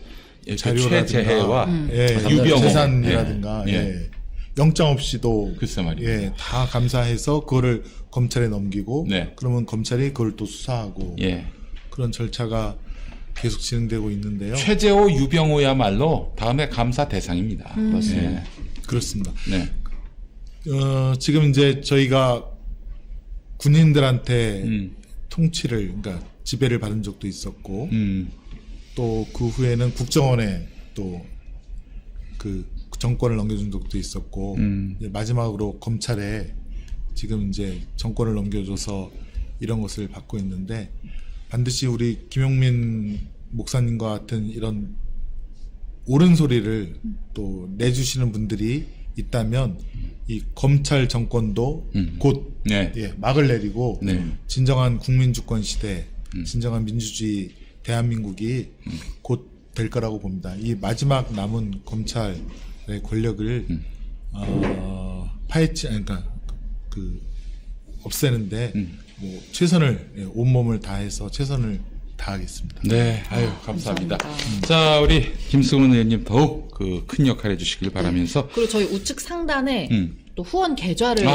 Speaker 3: 자료라든가
Speaker 2: 최재해와
Speaker 3: 유병
Speaker 2: 유병호.
Speaker 3: 재산이라든가
Speaker 2: 예.
Speaker 3: 영장 없이도
Speaker 2: 글쎄 말이에요.
Speaker 3: 다 감사해서 그거를 검찰에 넘기고
Speaker 2: 네.
Speaker 3: 그러면 검찰이 그걸 또 수사하고
Speaker 2: 예.
Speaker 3: 그런 절차가 계속 진행되고 있는데요.
Speaker 2: 최재호, 유병호야말로 다음에 감사 대상입니다.
Speaker 4: 맞습니다.
Speaker 3: 그렇습니다.
Speaker 2: 네.
Speaker 3: 지금 이제 저희가 군인들한테 통치를 그러니까 지배를 받은 적도 있었고 또 그 후에는 국정원에 또 그 정권을 넘겨준 적도 있었고 이제 마지막으로 검찰에 지금 이제 정권을 넘겨줘서 이런 것을 받고 있는데 반드시 우리 김용민 목사님과 같은 이런 옳은 소리를 또 내주시는 분들이 있다면 이 검찰 정권도 곧
Speaker 2: 네.
Speaker 3: 막을 내리고
Speaker 2: 네.
Speaker 3: 진정한 국민주권 시대, 진정한 민주주의 대한민국이 곧 될 거라고 봅니다. 이 마지막 남은 검찰의 권력을 그러니까 없애는데 뭐 최선을 온몸을 다해서 최선을 다하겠습니다.
Speaker 2: 네, 아유, 감사합니다. 자, 우리 김승훈 의원님 더욱 큰 역할 해주시길 바라면서.
Speaker 1: 그리고 저희 우측 상단에 또 후원 계좌를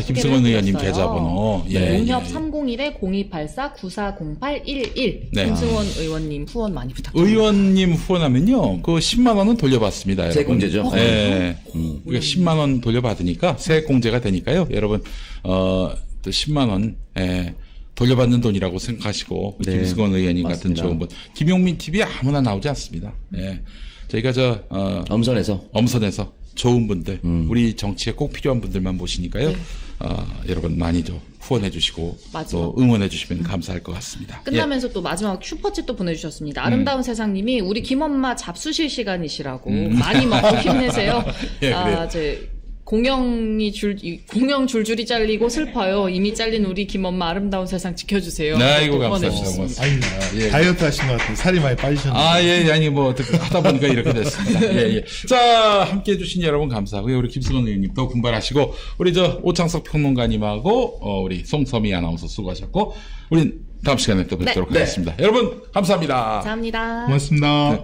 Speaker 2: 김승원 의원님 계좌번호. 예,
Speaker 1: 농협
Speaker 2: 예.
Speaker 1: 301-0284-940811
Speaker 2: 네.
Speaker 1: 김승원 의원님 후원 많이 부탁드립니다.
Speaker 2: 의원님 후원하면요, 그 10만 원은 돌려받습니다.
Speaker 4: 세액
Speaker 2: 여러분.
Speaker 4: 공제죠?
Speaker 2: 예. 우리가 10만 원 돌려받으니까 세액 공제가 되니까요. 여러분, 또 10만 원, 돌려받는 돈이라고 생각하시고,
Speaker 4: 네,
Speaker 2: 김승원 의원님
Speaker 4: 맞습니다.
Speaker 2: 같은 좋은 분. 김용민 TV 아무나 나오지 않습니다. 예. 저희가 엄선해서 좋은 분들, 우리 정치에 꼭 필요한 분들만 모시니까요. 여러분 많이 좀 후원해 주시고 또 응원해 주시면 감사할 것 같습니다.
Speaker 1: 끝나면서 또 마지막 슈퍼챗 또 보내주셨습니다. 아름다운 세상님이 우리 김엄마 잡수실 시간이시라고 많이 먹고 힘내세요.
Speaker 2: 예, 그래요.
Speaker 1: 공영 줄줄이 잘리고 슬퍼요. 이미 잘린 우리 김엄마 아름다운 세상 지켜주세요.
Speaker 2: 네, 아이고,
Speaker 1: 또
Speaker 2: 감사합니다.
Speaker 1: 보내주셨습니다.
Speaker 3: 아니,
Speaker 2: 예.
Speaker 3: 다이어트 하신 것 같아요. 살이 많이 빠지셨는데.
Speaker 2: 아니 뭐 어떻게 하다 보니까 이렇게 됐습니다. 예. 자, 함께 해주신 여러분 감사하고요. 우리 김승원 의원님 더 분발하시고 우리 오창석 평론가님하고 우리 송서미 아나운서 수고하셨고 우린 다음 시간에 또 뵙도록 하겠습니다. 여러분 감사합니다.
Speaker 1: 감사합니다.
Speaker 3: 고맙습니다.
Speaker 2: 네.